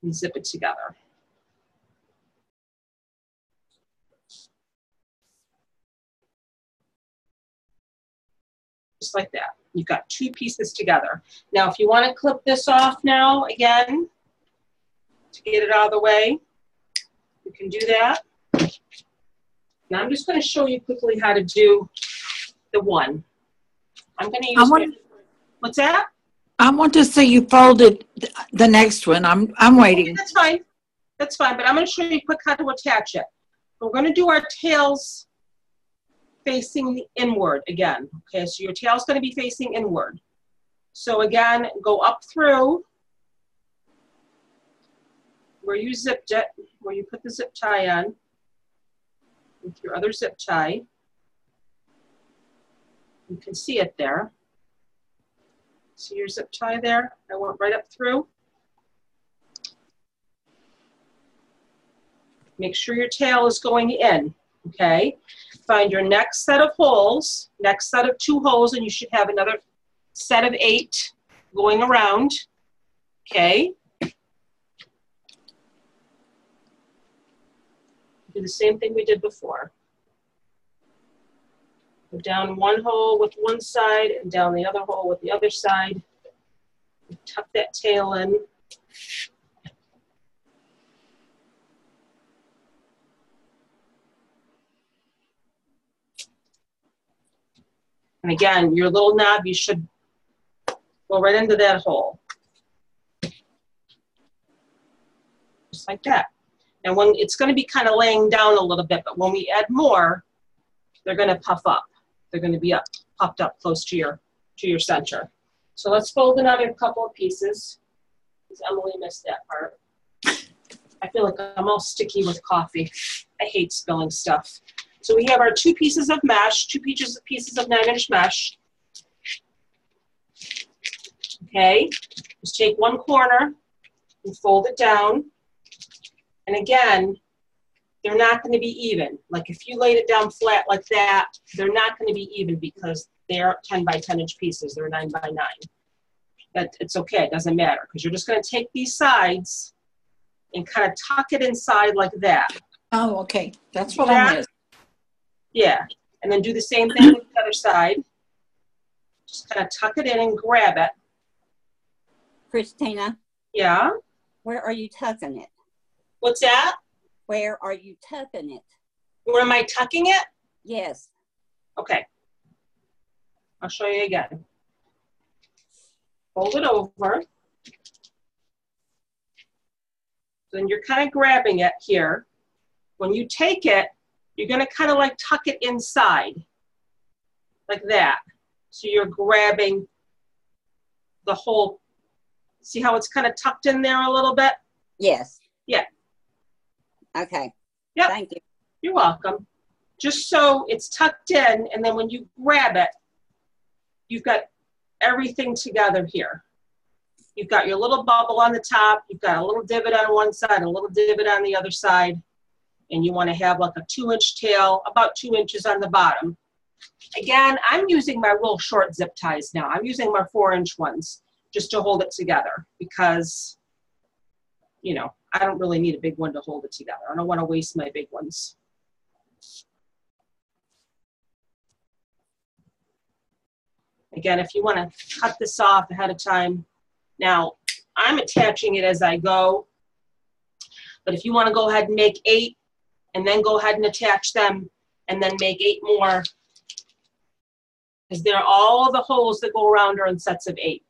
And zip it together. Just like that. You've got 2 pieces together. Now, if you want to clip this off now, again, to get it out of the way, you can do that. Now, I'm just going to show you quickly how to do the one. I'm going to use what's that? I want to see you folded the next one. I'm waiting. Okay, that's fine. That's fine, but I'm going to show you quick how to attach it. We're going to do our tails facing inward again. Okay, so your tail's going to be facing inward. So again, go up through where you zipped it, where you put the zip tie on, with your other zip tie. You can see it there. See your zip tie there? I went right up through. Make sure your tail is going in, okay? Find your next set of holes, next set of 2 holes, and you should have another set of 8 going around, okay? Do the same thing we did before. Go down one hole with one side and down the other hole with the other side. Tuck that tail in. And again, your little knob, you should go right into that hole. Just like that. And when it's going to be kind of laying down a little bit, but when we add more, they're going to puff up. They're going to be puffed up close to your center. So let's fold another couple of pieces, because Emily missed that part. I feel like I'm all sticky with coffee. I hate spilling stuff. So we have our 2 pieces of mesh, 2 pieces of 9-inch mesh. Okay, just take one corner and fold it down. And again, they're not going to be even. Like if you laid it down flat like that, they're not going to be even because they're 10 by 10 inch pieces. They're 9 by 9. But it's okay, it doesn't matter, because you're just going to take these sides and kind of tuck it inside like that. Oh, okay. That's what I missed. Yeah, and then do the same thing with the other side. Just kind of tuck it in and grab it. Christina? Yeah? Where are you tucking it? What's that? Where are you tucking it? Where am I tucking it? Yes. Okay. I'll show you again. Fold it over. Then you're kind of grabbing it here. When you take it, you're going to kind of like tuck it inside, like that. So you're grabbing the whole, see how it's kind of tucked in there a little bit? Yes. Yeah. Okay. Yep. Thank you. You're welcome. Just so it's tucked in, and then when you grab it, you've got everything together here. You've got your little bubble on the top, you've got a little divot on one side, a little divot on the other side, and you want to have like a 2-inch tail, about 2 inches on the bottom. Again, I'm using my real short zip ties now. I'm using my 4-inch ones just to hold it together because, you know, I don't really need a big one to hold it together. I don't want to waste my big ones. Again, if you want to cut this off ahead of time, now I'm attaching it as I go, but if you want to go ahead and make 8 and then go ahead and attach them and then make 8 more, because they're all the holes that go around are in sets of 8.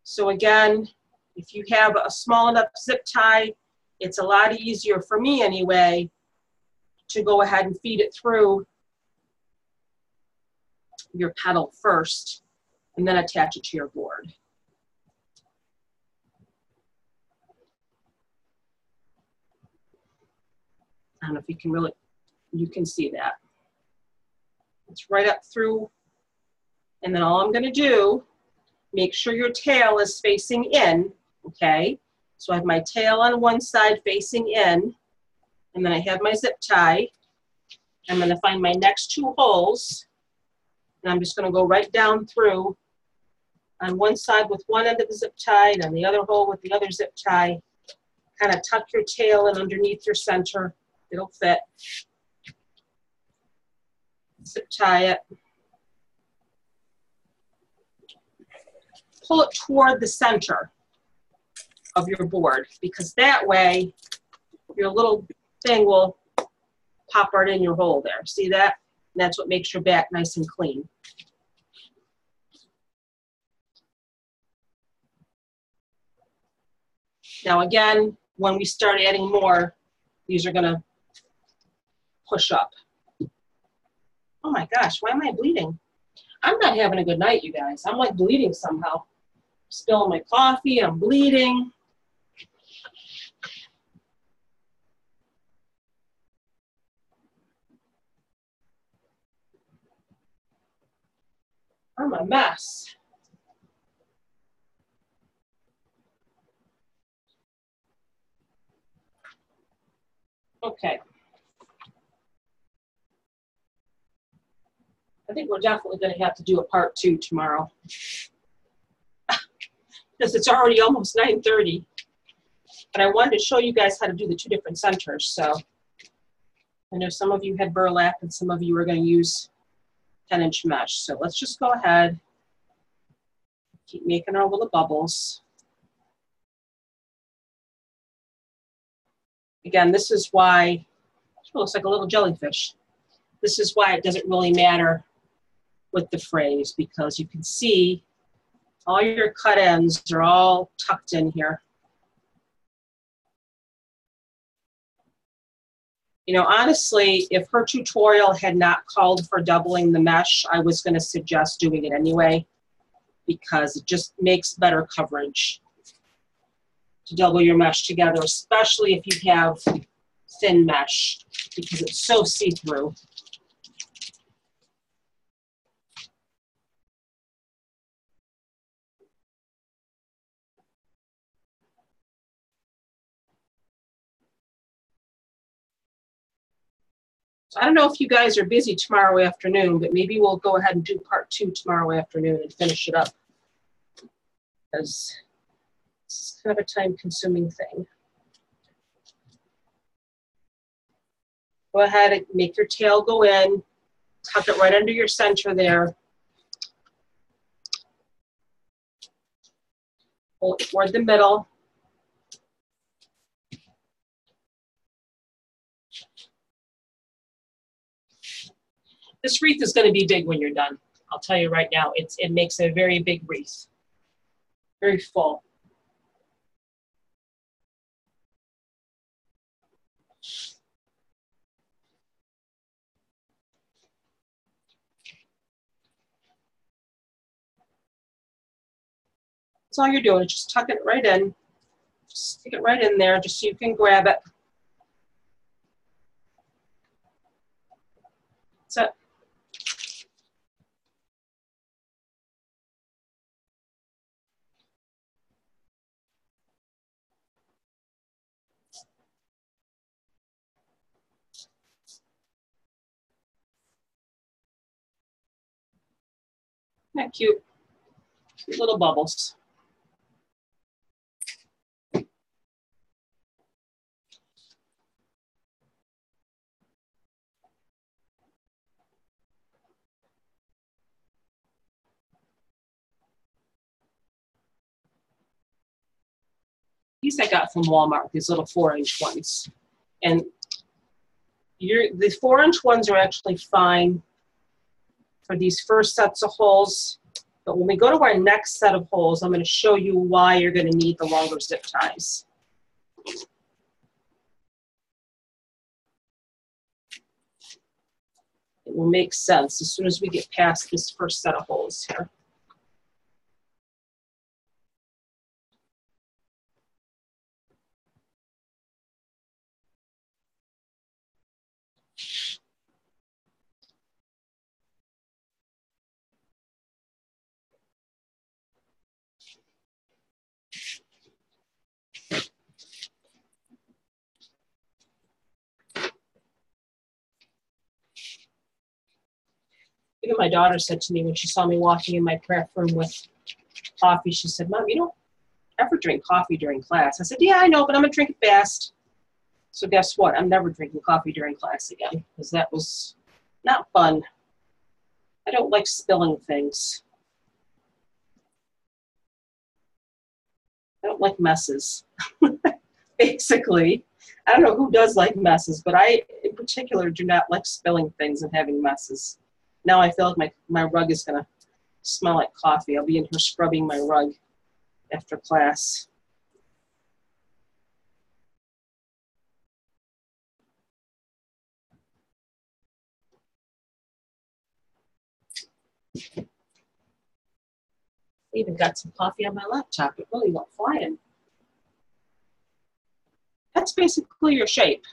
So again, if you have a small enough zip tie, it's a lot easier for me anyway to go ahead and feed it through your pedal first and then attach it to your board. I don't know if you can really, you can see that. It's right up through, and then all I'm gonna do, make sure your tail is facing in, okay? So I have my tail on one side facing in, and then I have my zip tie. I'm gonna find my next 2 holes, and I'm just gonna go right down through on one side with one end of the zip tie, and on the other hole with the other zip tie. Kind of tuck your tail in underneath your center. It'll fit. Zip tie it. Pull it toward the center of your board, because that way your little thing will pop right in your hole there. See that? And that's what makes your back nice and clean. Now again, when we start adding more, these are gonna push up. Oh my gosh, why am I bleeding? I'm not having a good night, you guys. I'm like bleeding somehow. Spilling my coffee, I'm bleeding. I'm a mess. Okay. I think we're definitely going to have to do a part 2 tomorrow. Because it's already almost 9:30. But I wanted to show you guys how to do the 2 different centers. So I know some of you had burlap and some of you are going to use 10-inch mesh. So let's just go ahead. Keep making our little bubbles. Again, this is why it looks like a little jellyfish. This is why it doesn't really matter with the phrase, because you can see all your cut ends are all tucked in here. You know, honestly, if her tutorial had not called for doubling the mesh, I was going to suggest doing it anyway, because it just makes better coverage to double your mesh together, especially if you have thin mesh, because it's so see-through. So I don't know if you guys are busy tomorrow afternoon, but maybe we'll go ahead and do part 2 tomorrow afternoon and finish it up, because it's kind of a time-consuming thing. Go ahead and make your tail go in, tuck it right under your center there. Pull it toward the middle. This wreath is going to be big when you're done. I'll tell you right now, it makes a very big wreath, very full. That's all you're doing, just tuck it right in. Just stick it right in there just so you can grab it. That's it. Isn't that cute? Cute little bubbles. These I got from Walmart, these little 4-inch ones. And the 4-inch ones are actually fine for these first sets of holes. But when we go to our next set of holes, I'm going to show you why you're going to need the longer zip ties. It will make sense as soon as we get past this first set of holes here. Even my daughter said to me when she saw me walking in my prep room with coffee, she said, "Mom, you don't ever drink coffee during class." I said, "Yeah, I know, but I'm going to drink it fast." So guess what? I'm never drinking coffee during class again because that was not fun. I don't like spilling things. I don't like messes, basically. I don't know who does like messes, but I, in particular, do not like spilling things and having messes. Now I feel like my rug is going to smell like coffee. I'll be in here scrubbing my rug after class. I even got some coffee on my laptop. It really went flying. That's basically your shape.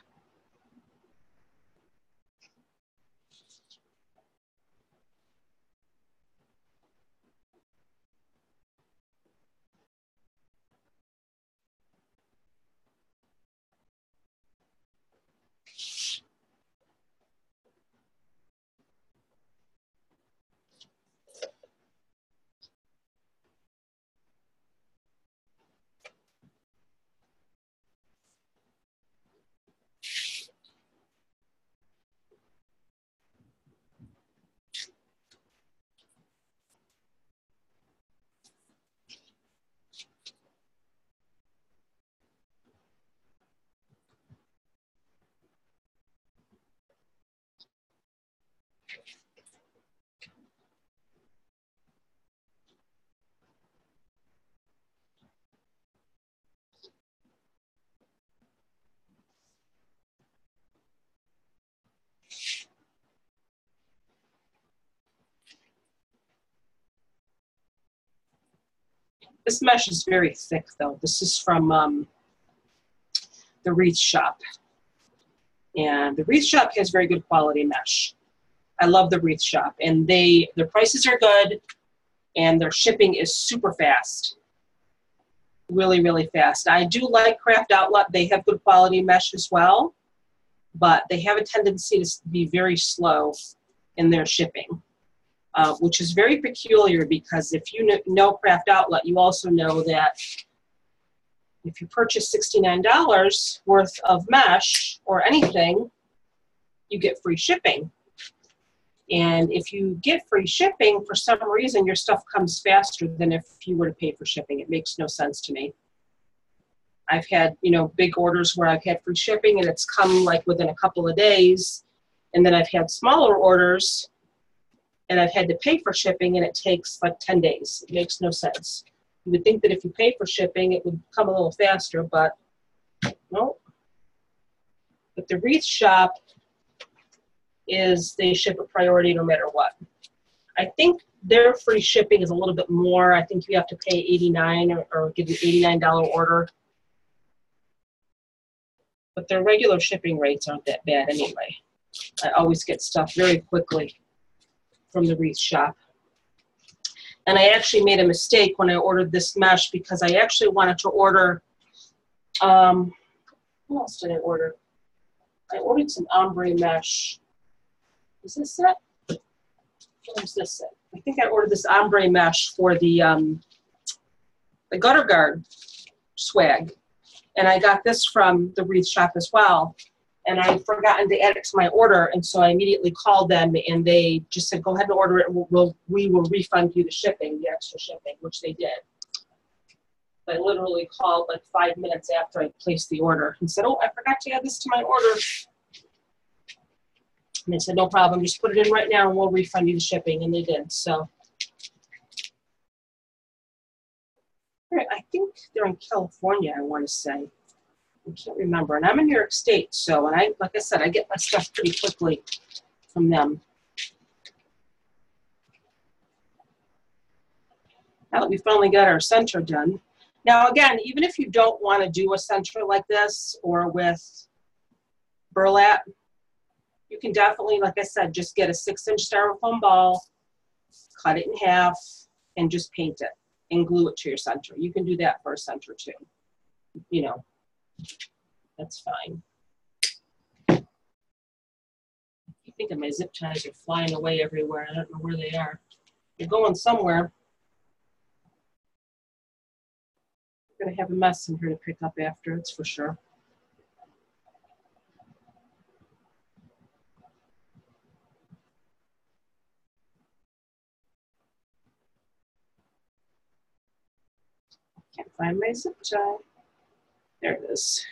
This mesh is very thick, though. This is from the Wreathe shop. And the Wreathe shop has very good quality mesh. I love the Wreathe shop. And their prices are good, and their shipping is super fast. Really, really fast. I do like Craft Outlet. They have good quality mesh as well, but they have a tendency to be very slow in their shipping. Which is very peculiar because if you know Craft Outlet, you also know that if you purchase $69 worth of mesh or anything, you get free shipping. And if you get free shipping, for some reason, your stuff comes faster than if you were to pay for shipping. It makes no sense to me. I've had, big orders where I've had free shipping and it's come like within a couple of days. And then I've had smaller orders and I've had to pay for shipping and it takes like 10 days. It makes no sense. You would think that if you pay for shipping, it would come a little faster, but no. But the Wreathe shop they ship a priority no matter what. I think their free shipping is a little bit more. I think you have to pay $89 or give you $89 order. But their regular shipping rates aren't that bad anyway. I always get stuff very quickly from the Wreathe shop. And I actually made a mistake when I ordered this mesh because I actually wanted to order, what else did I order? I ordered some ombre mesh. Is this it? Or is this it? I think I ordered this ombre mesh for the gutter guard swag. And I got this from the Wreathe shop as well. And I'd forgotten to add it to my order. And so I immediately called them and they just said, go ahead and order it. We will refund you the shipping, the extra shipping, which they did. I literally called like 5 minutes after I placed the order and said, oh, I forgot to add this to my order. And they said, no problem, just put it in right now and we'll refund you the shipping. And they did, so. All right, I think they're in California, I want to say. I can't remember. And I'm in New York State, so, and like I said, I get my stuff pretty quickly from them. Now that we finally got our center done. Now again, even if you don't want to do a center like this or with burlap, you can definitely, like I said, just get a 6-inch styrofoam ball, cut it in half, and just paint it and glue it to your center. You can do that for a center too. You know, that's fine. I think my zip ties are flying away everywhere. I don't know where they are. They're going somewhere. I'm gonna have a mess in here to pick up after, it's for sure. Can't find my zip tie. There it is.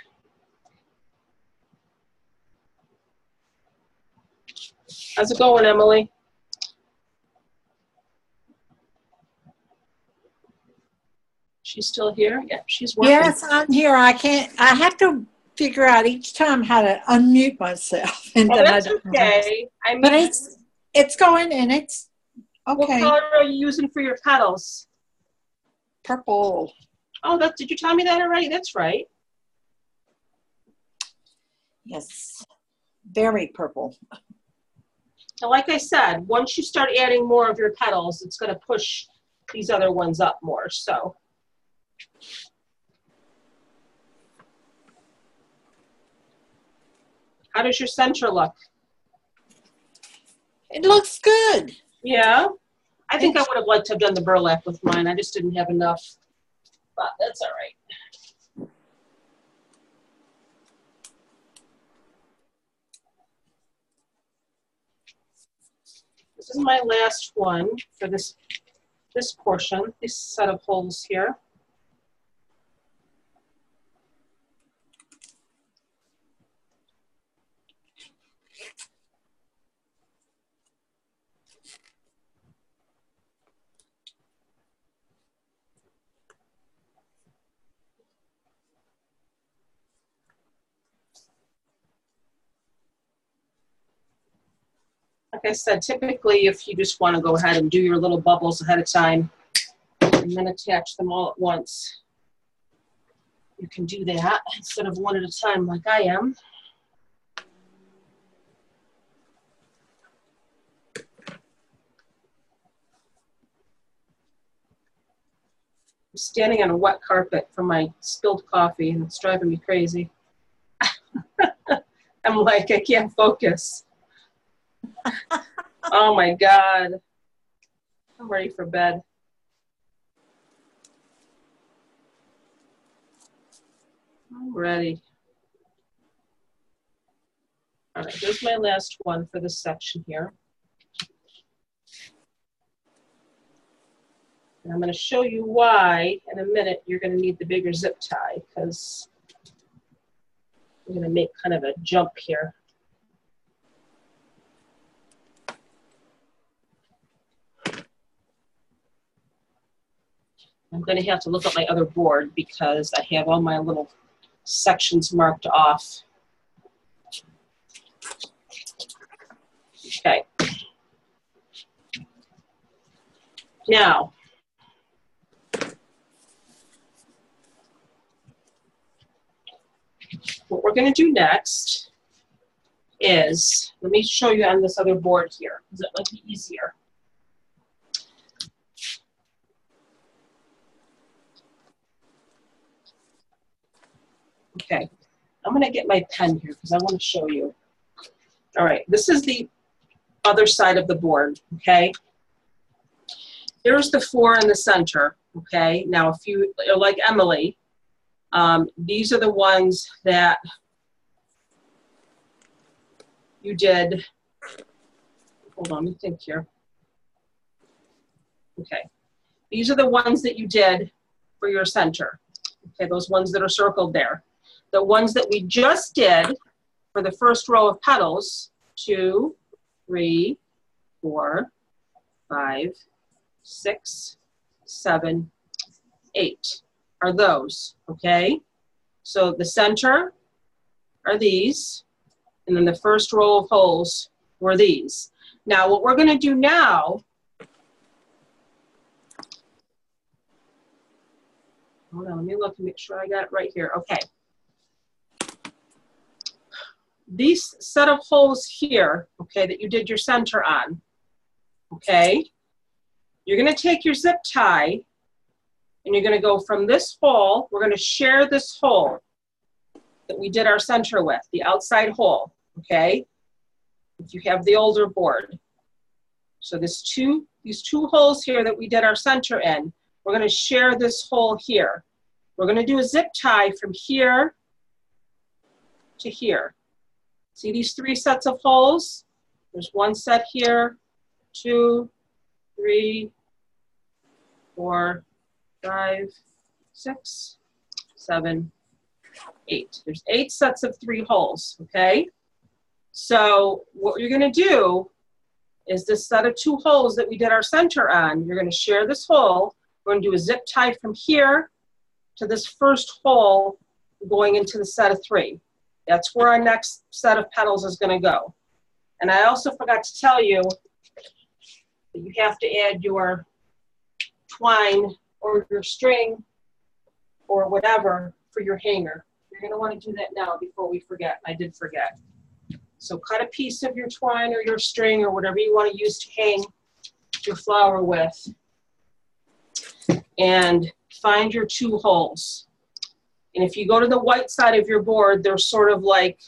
How's it going, Emily? She's still here? Yeah, she's working. Yes, I'm here. I have to figure out each time how to unmute myself. And Well, then that's okay. I mean, but it's going and it's okay. What color are you using for your petals? Purple. Oh, did you tell me that already? That's right. Yes, very purple. Now, like I said, once you start adding more of your petals, it's going to push these other ones up more. So, how does your center look? It looks good. Yeah, I think I would have liked to have done the burlap with mine. I just didn't have enough, but that's all right. This is my last one for this portion, this set of holes here. Like I said, typically if you just want to go ahead and do your little bubbles ahead of time and then attach them all at once, you can do that instead of one at a time like I am. I'm standing on a wet carpet from my spilled coffee and it's driving me crazy. I'm like, I can't focus. Oh my God. I'm ready for bed. I'm ready. All right, here's my last one for this section here. And I'm going to show you why in a minute you're going to need the bigger zip tie because I'm going to make kind of a jump here. I'm going to have to look at my other board because I have all my little sections marked off. Okay. Now, what we're going to do next is, let me show you on this other board here because it might be easier. Okay, I'm going to get my pen here because I want to show you. All right, this is the other side of the board, okay? Here's the 4 in the center, okay? Now, if you are like Emily, these are the ones that you did. Hold on, let me think here. Okay, these are the ones that you did for your center. Okay, those ones that are circled there. The ones that we just did for the first row of petals, 2, 3, 4, 5, 6, 7, 8 are those, okay? So the center are these, and then the first row of holes were these. Now what we're gonna do now Hold on, let me look and make sure I got it right here. Okay. These set of holes here, okay, that you did your center on, okay, you're going to take your zip tie and you're going to go from this hole, we're going to share this hole that we did our center with, the outside hole, okay, if you have the older board. So these two holes here that we did our center in, we're going to share this hole here. We're going to do a zip tie from here to here. See these 3 sets of holes? There's 1 set here, 2, 3, 4, 5, 6, 7, 8. There's 8 sets of 3 holes, okay? So what you're gonna do is this set of 2 holes that we did our center on, you're gonna share this hole. We're gonna do a zip tie from here to this first hole going into the set of 3. That's where our next set of petals is gonna go. And I also forgot to tell you that you have to add your twine or your string or whatever for your hanger. You're gonna wanna do that now before we forget. I did forget. So cut a piece of your twine or your string or whatever you wanna use to hang your flower with. And find your 2 holes. And if you go to the white side of your board, they're sort of like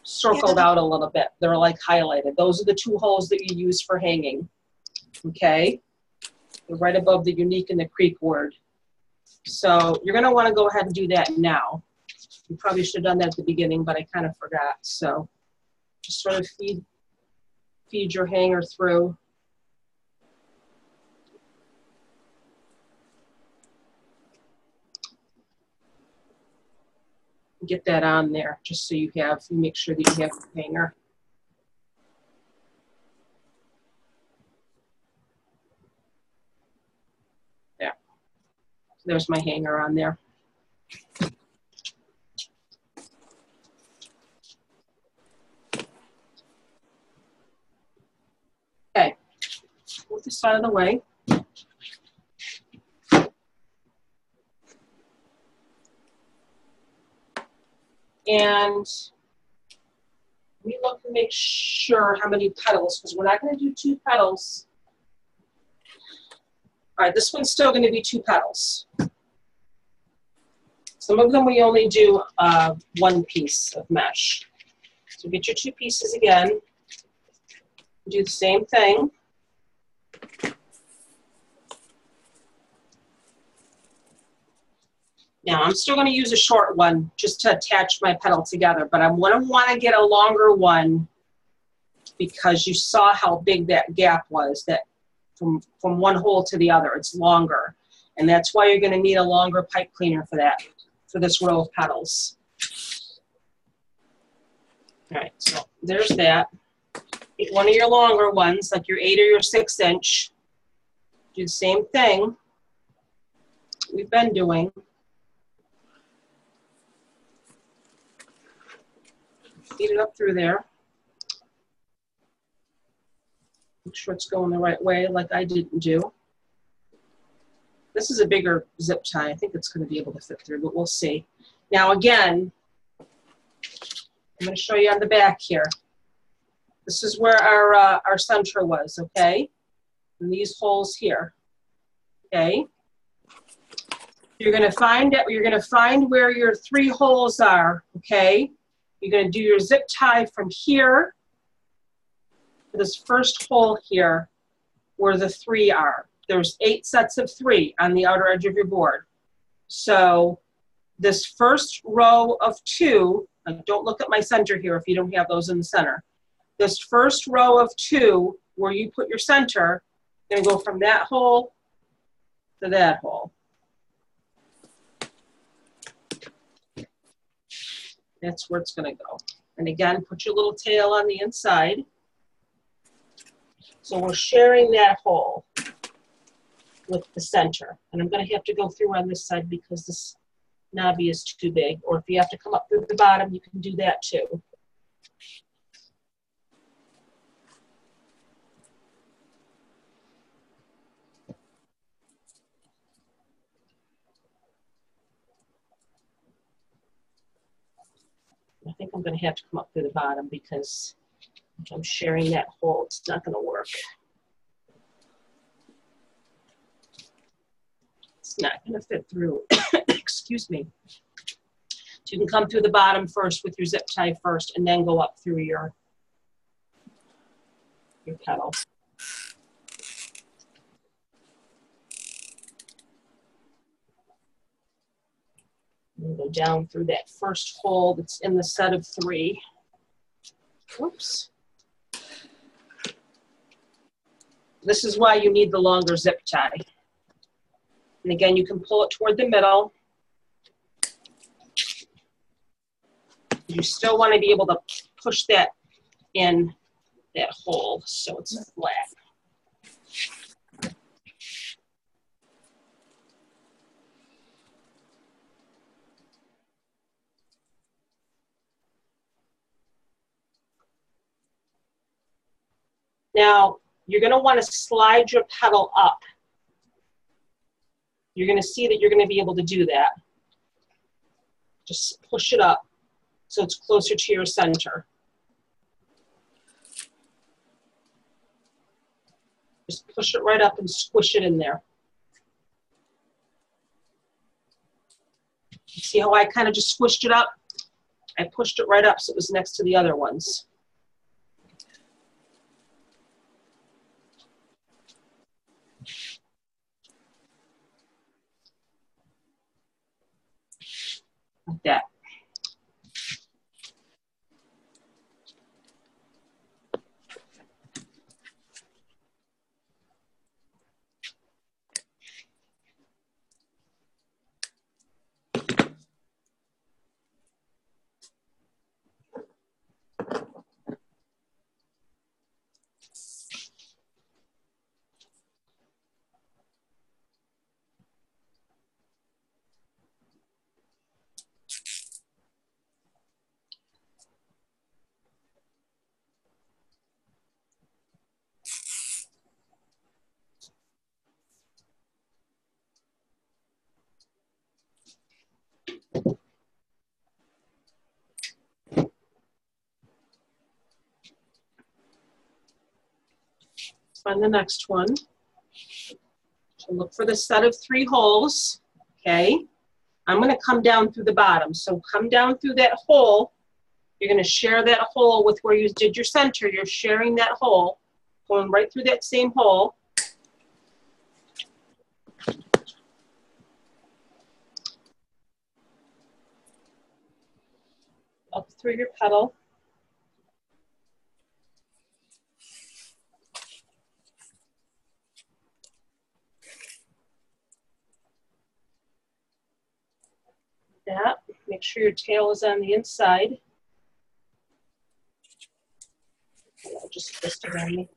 circled out a little bit. They're like highlighted. Those are the 2 holes that you use for hanging, okay? They're right above the unique and the creek word. So you're gonna wanna go ahead and do that now. You probably should have done that at the beginning, but I kind of forgot. So just sort of feed your hanger through. Get that on there just so you make sure that you have the hanger. Yeah, there's my hanger on there. Okay, move this out of the way. And we look to make sure how many petals, because we're not going to do 2 petals. All right, this one's still going to be 2 petals. Some of them we only do 1 piece of mesh. So get your 2 pieces again. Do the same thing. Now, I'm still going to use a short one just to attach my petal together, but I'm going to want to get a longer one because you saw how big that gap was, that from one hole to the other, it's longer. And that's why you're going to need a longer pipe cleaner for that, for this row of petals. All right, so there's that. Get one of your longer ones, like your 8 or your 6 inch. Do the same thing we've been doing. Feed it up through there. Make sure it's going the right way, like I didn't do. This is a bigger zip tie. I think it's going to be able to fit through, but we'll see. Now again, I'm going to show you on the back here. This is where our center was, okay? And these holes here, okay? You're going to find where your 3 holes are, okay? You're going to do your zip tie from here to this first hole here where the 3 are. There's 8 sets of 3 on the outer edge of your board. So this first row of 2, don't look at my center here if you don't have those in the center. This first row of 2 where you put your center, you're going to go from that hole to that hole. That's where it's going to go. And again, put your little tail on the inside. So we're sharing that hole with the center. And I'm going to have to go through on this side because this knobby is too big. Or if you have to come up through the bottom, you can do that too. think I'm going to have to come up through the bottom because if I'm sharing that hole, it's not going to work. It's not going to fit through. Excuse me. So you can come through the bottom first with your zip tie first and then go up through your petal. And go down through that first hole that's in the set of 3. Whoops. This is why you need the longer zip tie. And again, you can pull it toward the middle. You still want to be able to push that in that hole so it's flat. Now, you're going to want to slide your petal up. You're going to see that you're going to be able to do that. Just push it up so it's closer to your center. Just push it right up and squish it in there. See how I kind of just squished it up? I pushed it right up so it was next to the other ones. Like that. Find the next one. So look for the set of 3 holes, okay? I'm going to come down through the bottom. So come down through that hole. You're going to share that hole with where you did your center. You're sharing that hole, going right through that same hole. Up through your petal. That. Make sure your tail is on the inside. I'll just twist it on me.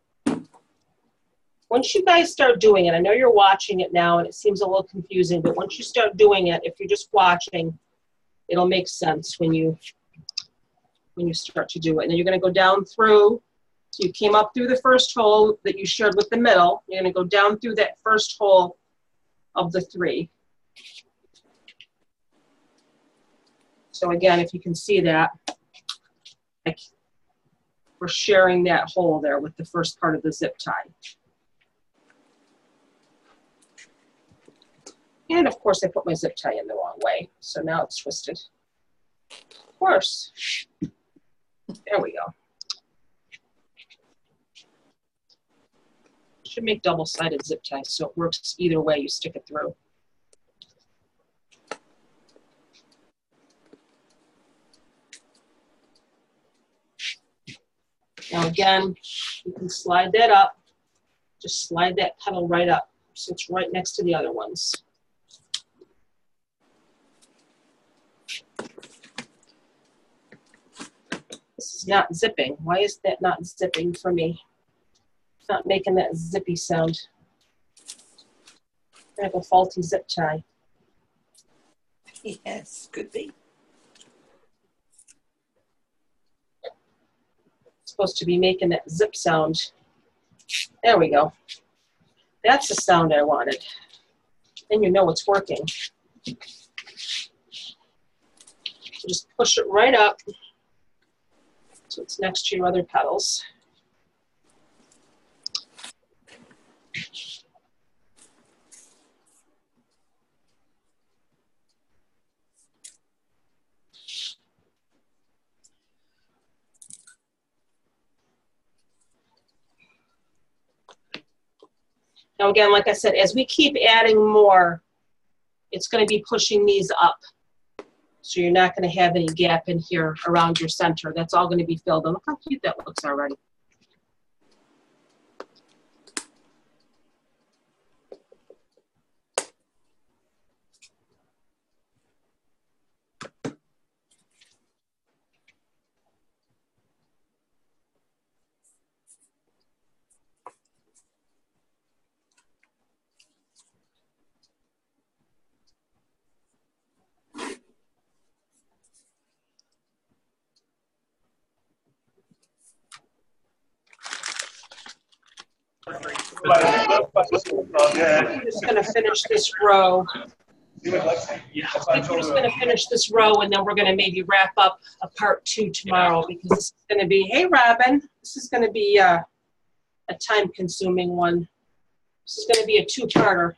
Once you guys start doing it, I know you're watching it now and it seems a little confusing, but once you start doing it, if you're just watching, it'll make sense when you start to do it. And then you're going to go down through. So you came up through the first hole that you shared with the middle. You're going to go down through that first hole of the 3. So again, if you can see that, we're sharing that hole there with the first part of the zip tie. And of course I put my zip tie in the wrong way, so now it's twisted. Of course. There we go. Should make double-sided zip ties so it works either way you stick it through. Now again, you can slide that up. Just slide that petal right up so it's right next to the other ones. This is not zipping. Why is that not zipping for me? It's not making that zippy sound. I have a faulty zip tie. Yes, could be. Supposed to be making that zip sound. There we go. That's the sound I wanted. Then you know it's working. So just push it right up So it's next to your other petals. Now again, like I said, as we keep adding more, it's going to be pushing these up. So you're not going to have any gap in here around your center. That's all going to be filled in. Look how cute that looks already. I'm just going to finish this row. I think we're just going to finish this row, and then we're going to maybe wrap up a part 2 tomorrow, because this is going to be, hey, Robin, this is going to be a time-consuming one. This is going to be a 2-parter.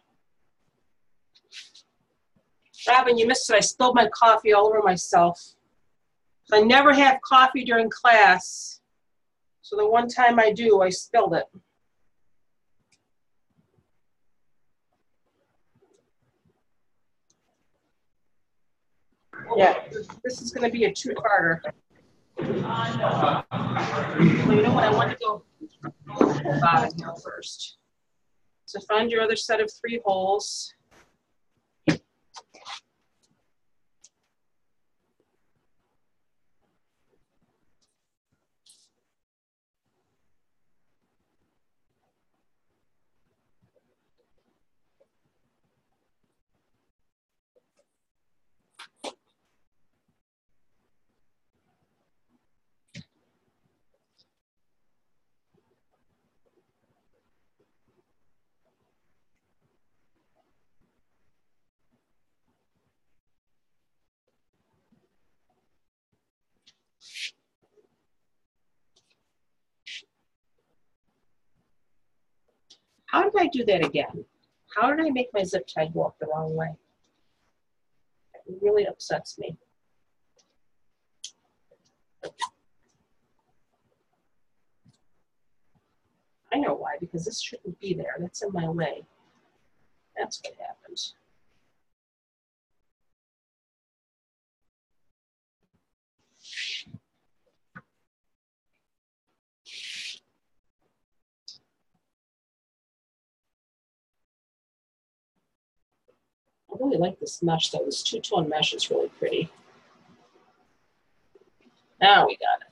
Robin, you missed it. I spilled my coffee all over myself. I never have coffee during class, so the one time I do, I spilled it. Yeah, this is going to be a 2-parter. Well, you know what? I want to go bottom here first. So find your other set of 3 holes. How did I do that again? How did I make my zip tie walk the wrong way? It really upsets me. I know why, because this shouldn't be there. That's in my way. That's what happened. I really like this mesh though. This 2-tone mesh is really pretty. Now we got it.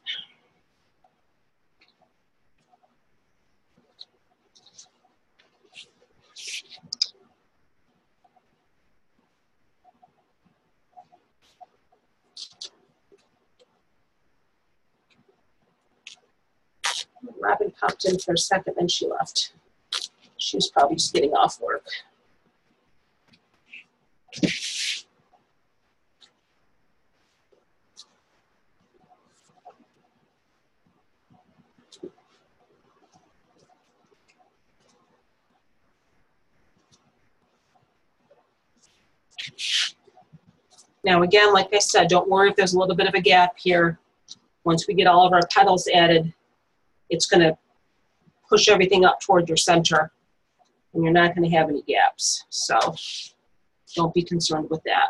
Robin popped in for a second, then she left. She was probably just getting off work. Now again, like I said, don't worry if there's a little bit of a gap here. Once we get all of our petals added, it's going to push everything up toward your center, and you're not going to have any gaps. So don't be concerned with that.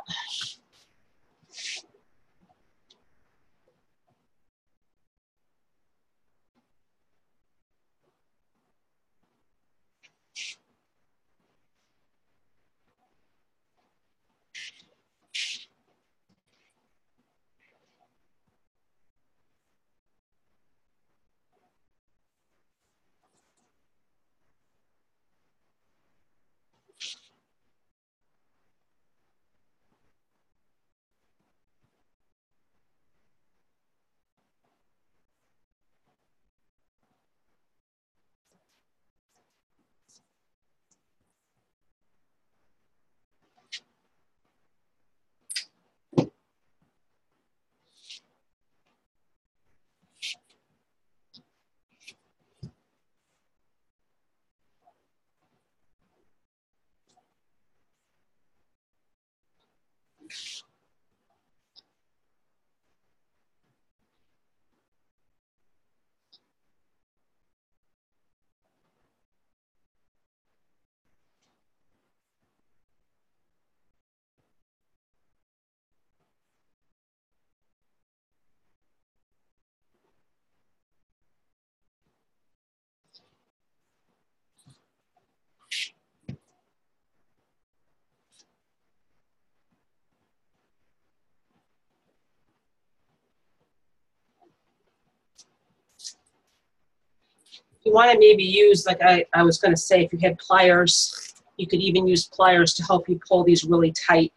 You want to maybe use, like I was going to say, if you had pliers, you could even use pliers to help you pull these really tight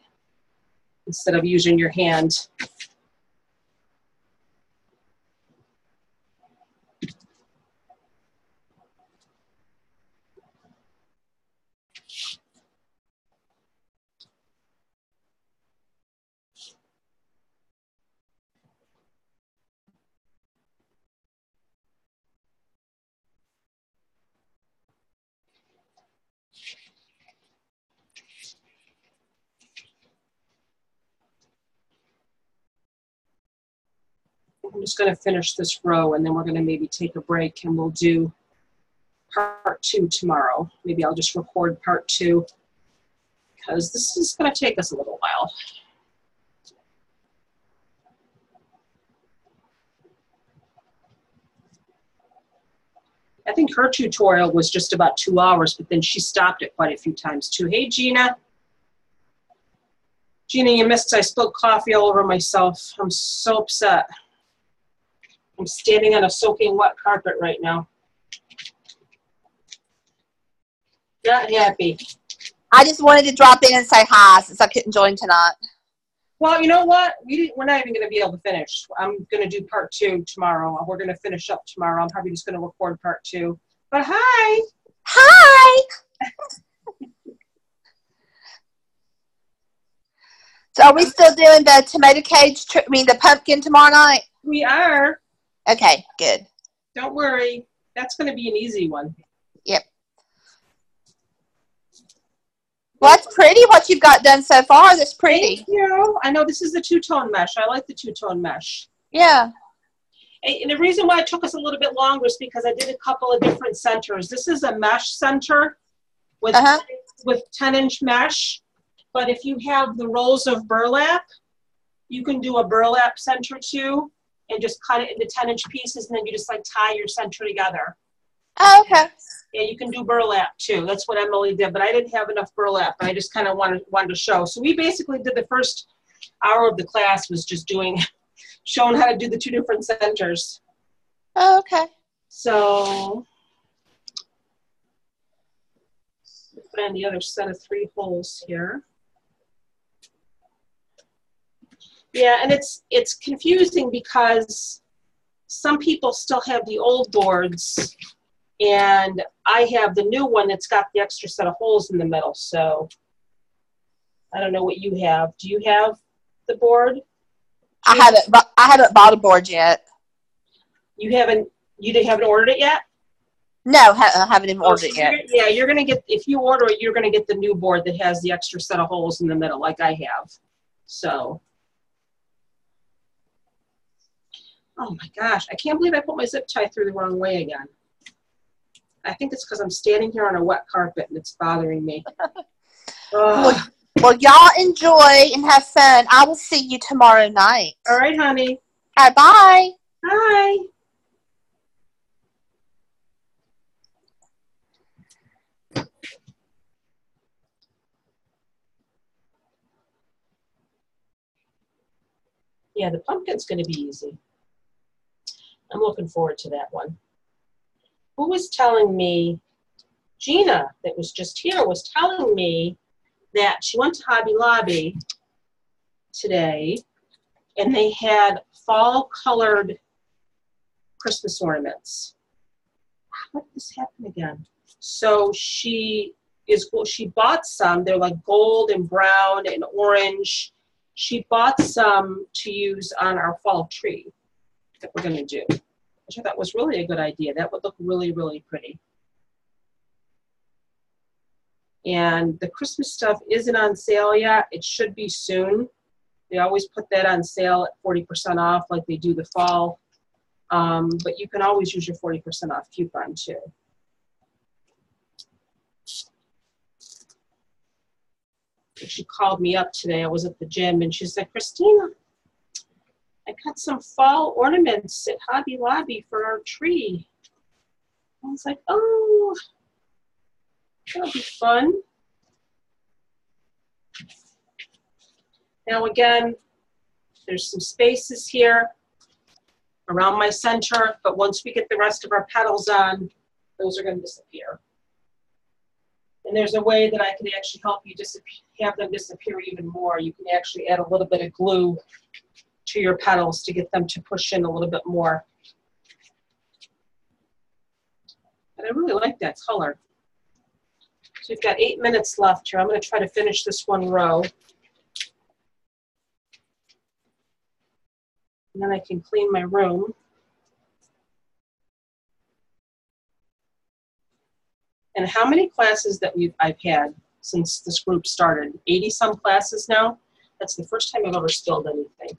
instead of using your hand. I'm just going to finish this row, and then we're going to maybe take a break, and we'll do part 2 tomorrow. Maybe I'll just record part 2 because this is going to take us a little while. I think her tutorial was just about 2 hours, but then she stopped it quite a few times too. Hey, Gina. Gina, you missed I spilled coffee all over myself. I'm so upset. I'm standing on a soaking wet carpet right now. Not happy. I just wanted to drop in and say hi since I couldn't join tonight. Well, you know what? We're not even going to be able to finish. I'm going to do part 2 tomorrow. We're going to finish up tomorrow. I'm probably just going to record part 2. But hi. Hi. So are we still doing the tomato cage, the pumpkin tomorrow night? We are. Okay, good. Don't worry. That's going to be an easy one. Yep. Well, that's pretty what you've got done so far. That's pretty. Thank you. I know this is the two-tone mesh. I like the two-tone mesh. Yeah. And the reason why it took us a little bit longer is because I did a couple of different centers. This is a mesh center with 10-inch mesh. But if you have the rolls of burlap, you can do a burlap center too and just cut it into 10-inch pieces, and then you just like tie your center together. Oh, okay. Yeah, you can do burlap too. That's what Emily did, but I didn't have enough burlap. I just kind of wanted to show. So we basically did the first hour of the class was just showing how to do the 2 different centers. Oh, okay. So put on the other set of 3 holes here. Yeah, and it's confusing because some people still have the old boards, and I have the new one that's got the extra set of holes in the middle. So I don't know what you have. Do you have the board? I haven't bought a board yet. You haven't ordered it yet? No, I haven't even ordered it yet. Yeah, you're gonna get, if you order it, you're gonna get the new board that has the extra set of holes in the middle, like I have. So. Oh my gosh, I can't believe I put my zip tie through the wrong way again. I think it's because I'm standing here on a wet carpet and it's bothering me. Well, y'all enjoy and have fun. I will see you tomorrow night. All right, honey. All right, bye. Bye. Yeah, the pumpkin's going to be easy. I'm looking forward to that one. Who was telling me, Gina, that was just here, was telling me that she went to Hobby Lobby today and they had fall colored Christmas ornaments. How did this happen again? So she bought some. They're like gold and brown and orange. She bought some to use on our fall tree that we're going to do, which I thought was really a good idea. That would look really, really pretty. And the Christmas stuff isn't on sale yet. It should be soon. They always put that on sale at 40% off like they do the fall. But you can always use your 40% off coupon too. She called me up today. I was at the gym and she said, Christina, I got some fall ornaments at Hobby Lobby for our tree. I was like, oh, that'll be fun. Now again, there's some spaces here around my center, but once we get the rest of our petals on, those are going to disappear. And there's a way that I can actually help you have them disappear even more. You can actually add a little bit of glue to your petals to get them to push in a little bit more. But I really like that color. So we've got 8 minutes left here. I'm going to try to finish this one row. And then I can clean my room. And how many classes that I've had since this group started? 80-some classes now. That's the first time I've ever spilled anything.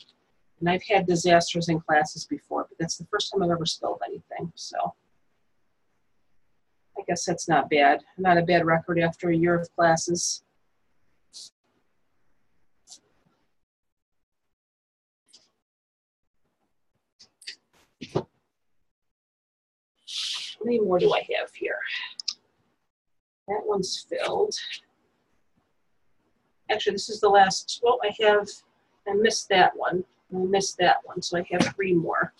And I've had disasters in classes before, but that's the first time I've ever spilled anything. So I guess that's not bad. Not a bad record after a year of classes. How many more do I have here? That one's filled. Actually, this is the last. Well, I missed that one. I missed that one, so I have 3 more.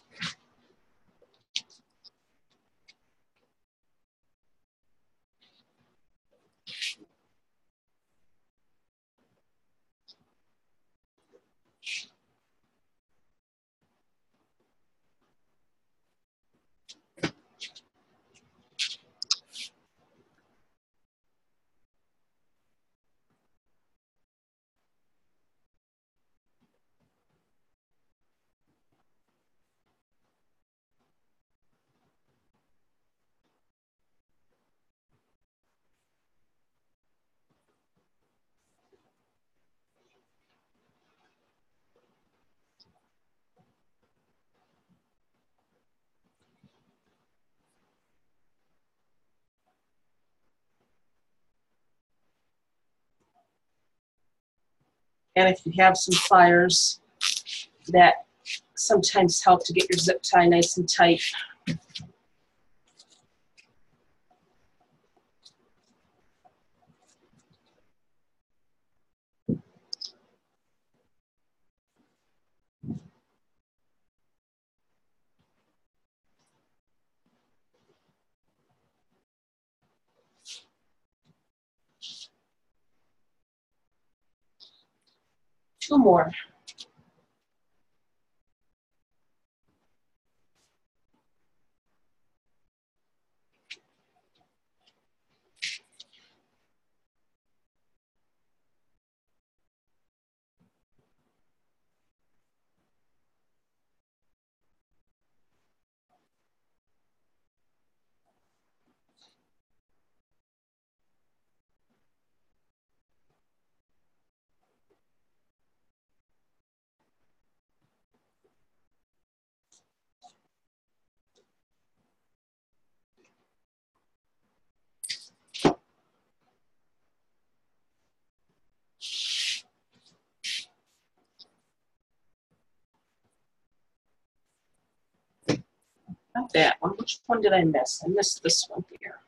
And if you have some pliers, that sometimes help to get your zip tie nice and tight. 2 more. Not that one. Which one did I miss? I missed this one here.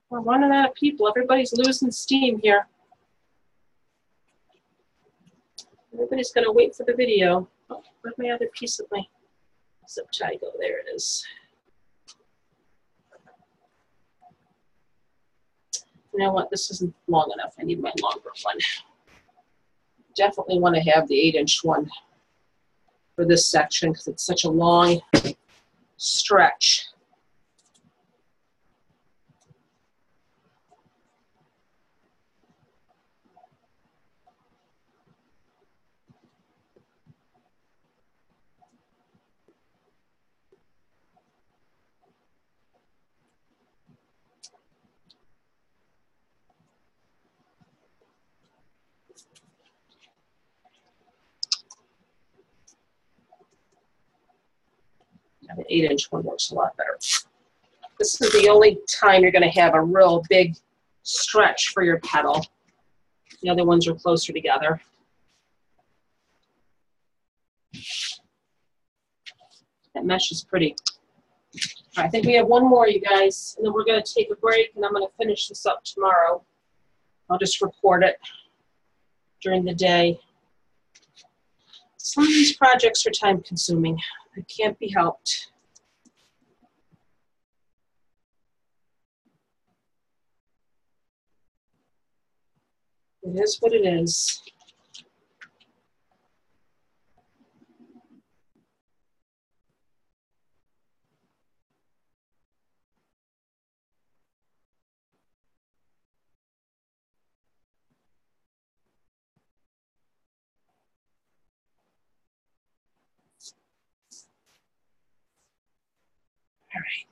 We're running out of people. Everybody's losing steam here. Everybody's going to wait for the video. Oh, where'd my other piece of my zip tie go? There it is. You know what? This isn't long enough. I need my longer one. Definitely want to have the 8-inch one. for this section because it's such a long stretch. The 8-inch one works a lot better. This is the only time you're going to have a real big stretch for your petal. The other ones are closer together. That mesh is pretty. All right, I think we have one more, you guys, and then we're going to take a break, and I'm going to finish this up tomorrow. I'll just record it during the day. Some of these projects are time consuming. It can't be helped. It is what it is. All right.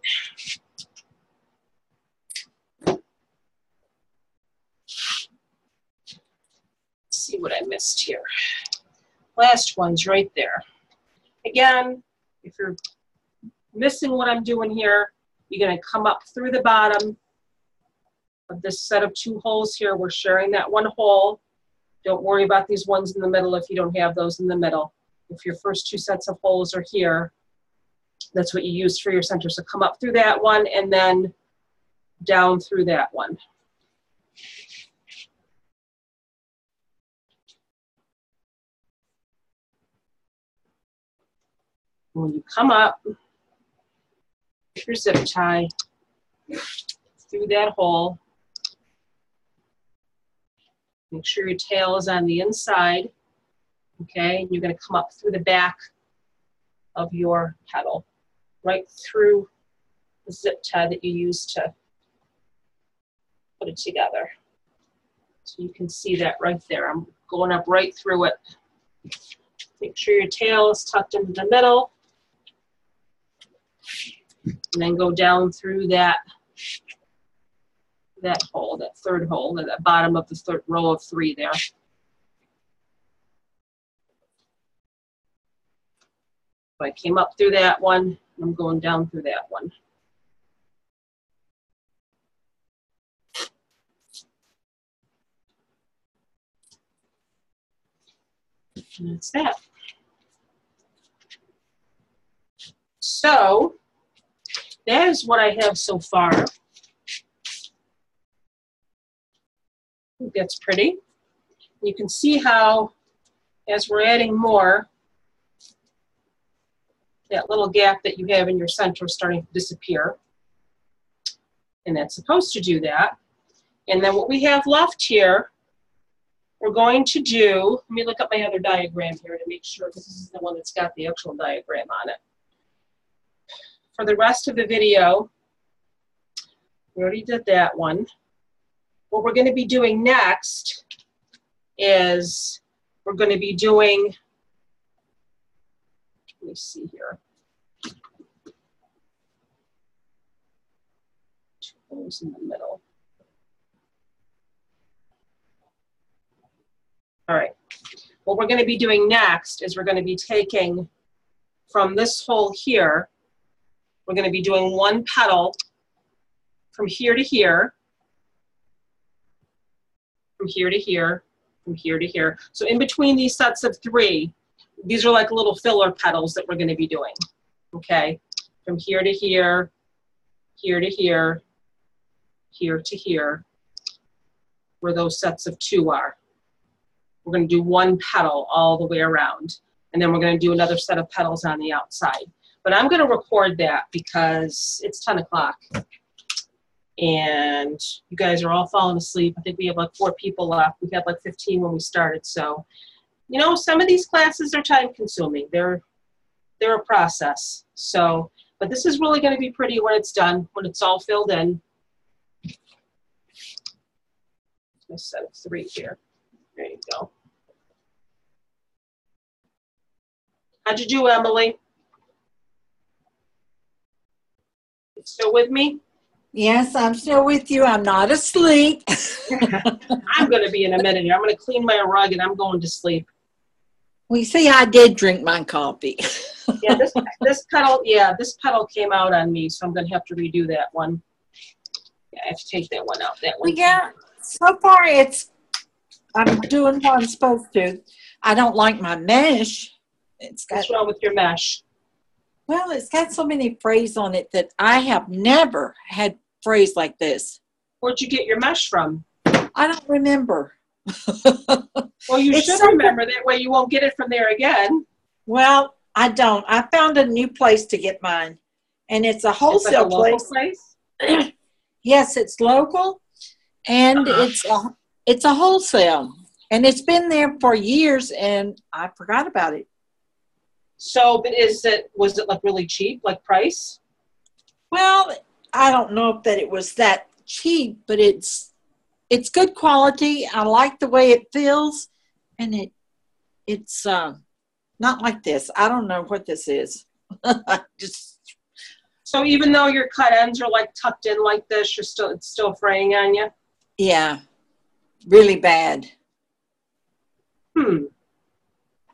Let's see what I missed here. Last one's right there. Again, if you're missing what I'm doing here, you're going to come up through the bottom of this set of 2 holes here. We're sharing that 1 hole. Don't worry about these ones in the middle if you don't have those in the middle. If your first 2 sets of holes are here, that's what you use for your center. So come up through that one and then down through that one. When you come up, your zip tie through that hole. Make sure your tail is on the inside, okay? And you're going to come up through the back of your petal, right through the zip tie that you use to put it together. So you can see that right there. I'm going up right through it. Make sure your tail is tucked into the middle. And then go down through that hole, that 3rd hole, at the bottom of the 3rd row of 3 there. I came up through that one, I'm going down through that one. And that's that. So, that is what I have so far. I think that's pretty. You can see how, as we're adding more, that little gap that you have in your center is starting to disappear. And that's supposed to do that. And then what we have left here, we're going to do, let me look up my other diagram here to make sure, because this is the one that's got the actual diagram on it. For the rest of the video, we already did that one. What we're going to be doing next is we're going to be doing, let me see here. 2 holes in the middle. All right. What we're going to be doing next is we're going to be taking from this hole here, we're going to be doing 1 petal from here to here, from here to here, from here to here. So in between these sets of 3, these are like little filler petals that we're going to be doing, okay? From here to here, here to here, here to here, where those sets of 2 are. We're going to do 1 petal all the way around, and then we're going to do another set of petals on the outside. But I'm going to record that because it's 10 o'clock, and you guys are all falling asleep. I think we have like 4 people left. We had like 15 when we started, so you know, some of these classes are time consuming. They're they're a process. So, but this is really going to be pretty when it's done, when it's all filled in. Let's set 3 here. There you go. How'd you do, Emily? You still with me? Yes, I'm still with you. I'm not asleep. I'm going to be in a minute here. I'm going to clean my rug and I'm going to sleep. We see I did drink my coffee. Yeah, this pedal came out on me, so I'm going to have to redo that one. Yeah, I have to take that one out. That one. Yeah, so far I'm doing what I'm supposed to. I don't like my mesh. What's wrong with your mesh? Well, it's got so many frays on it that I have never had frays like this. Where'd you get your mesh from? I don't remember. Well, you should remember. That way you won't get it from there again. Well, I don't. I found a new place to get mine, and it's a wholesale place. Yes, it's local, and it's a wholesale, and it's been there for years, and I forgot about it. So, but was it like really cheap, like price? Well, I don't know that it was that cheap, but it's good quality. I like the way it feels, and it's not like this. I don't know what this is. So even though your cut ends are like tucked in like this, it's still fraying on you? Yeah, really bad.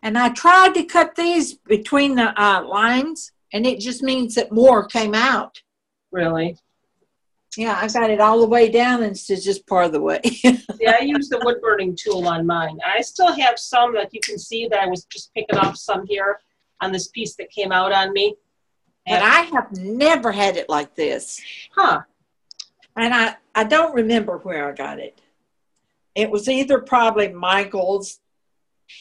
And I tried to cut these between the lines, and it just means that more came out. Really? Yeah, I got it all the way down, and it's just part of the way. Yeah, I use the wood burning tool on mine. I still have some that you can see that I was just picking off some here on this piece that came out on me. But I have never had it like this. Huh. And I don't remember where I got it. It was either probably Michael's.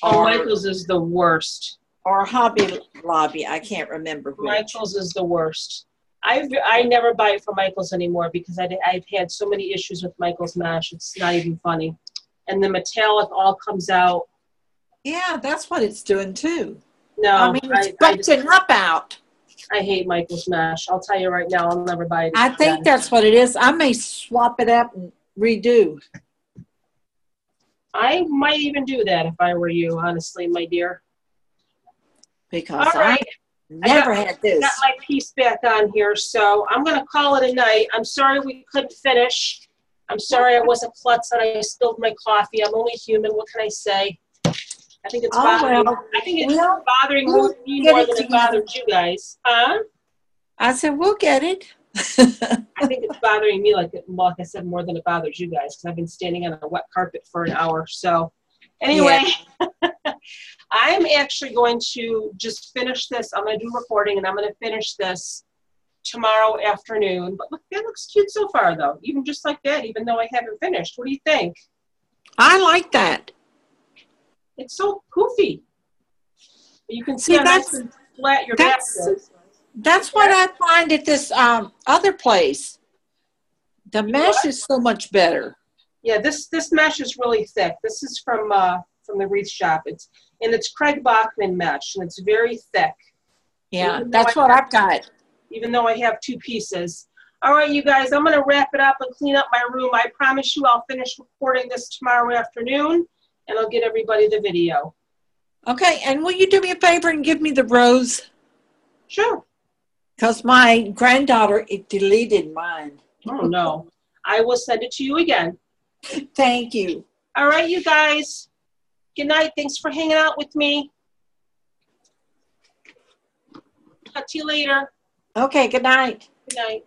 Michael's is the worst. Or Hobby Lobby. I can't remember which. Michael's is the worst. I never buy it from Michael's anymore because I've had so many issues with Michael's mesh. It's not even funny. And the metallic all comes out. Yeah, that's what it's doing too. No. I mean, it's busting up out. I hate Michael's mesh. I'll tell you right now, I'll never buy it again. I think that's what it is. I may swap it up and redo. I might even do that if I were you, honestly, my dear. Because all right. I never had this. I got my piece back on here, so I'm going to call it a night. I'm sorry we couldn't finish. I'm sorry I wasn't klutz and I spilled my coffee. I'm only human. What can I say? I think it's bothering me more than it bothers you guys. Huh? I said, we'll get it. I think it's bothering me, like I said, more than it bothers you guys because I've been standing on a wet carpet for an hour. So anyway, I'm actually going to just finish this. I'm going to do recording and I'm going to finish this tomorrow afternoon. But look, that looks cute so far, though. Even just like that, even though I haven't finished. What do you think? I like that. It's so poofy. You can see how nice and flat your back is. That's what I find at this other place. The mesh is so much better. Yeah, this mesh is really thick. This is from the Wreathe shop. It's Craig Bachman mesh, and it's very thick. Yeah, that's what I've got. Even though I have 2 pieces. All right, you guys, I'm going to wrap it up and clean up my room. I promise you I'll finish recording this tomorrow afternoon, and I'll get everybody the video. Okay, and will you do me a favor and give me the rose? Sure. Because my granddaughter deleted mine. Oh, no. I will send it to you again. Thank you. All right, you guys. Good night. Thanks for hanging out with me. Talk to you later. Okay, good night. Good night.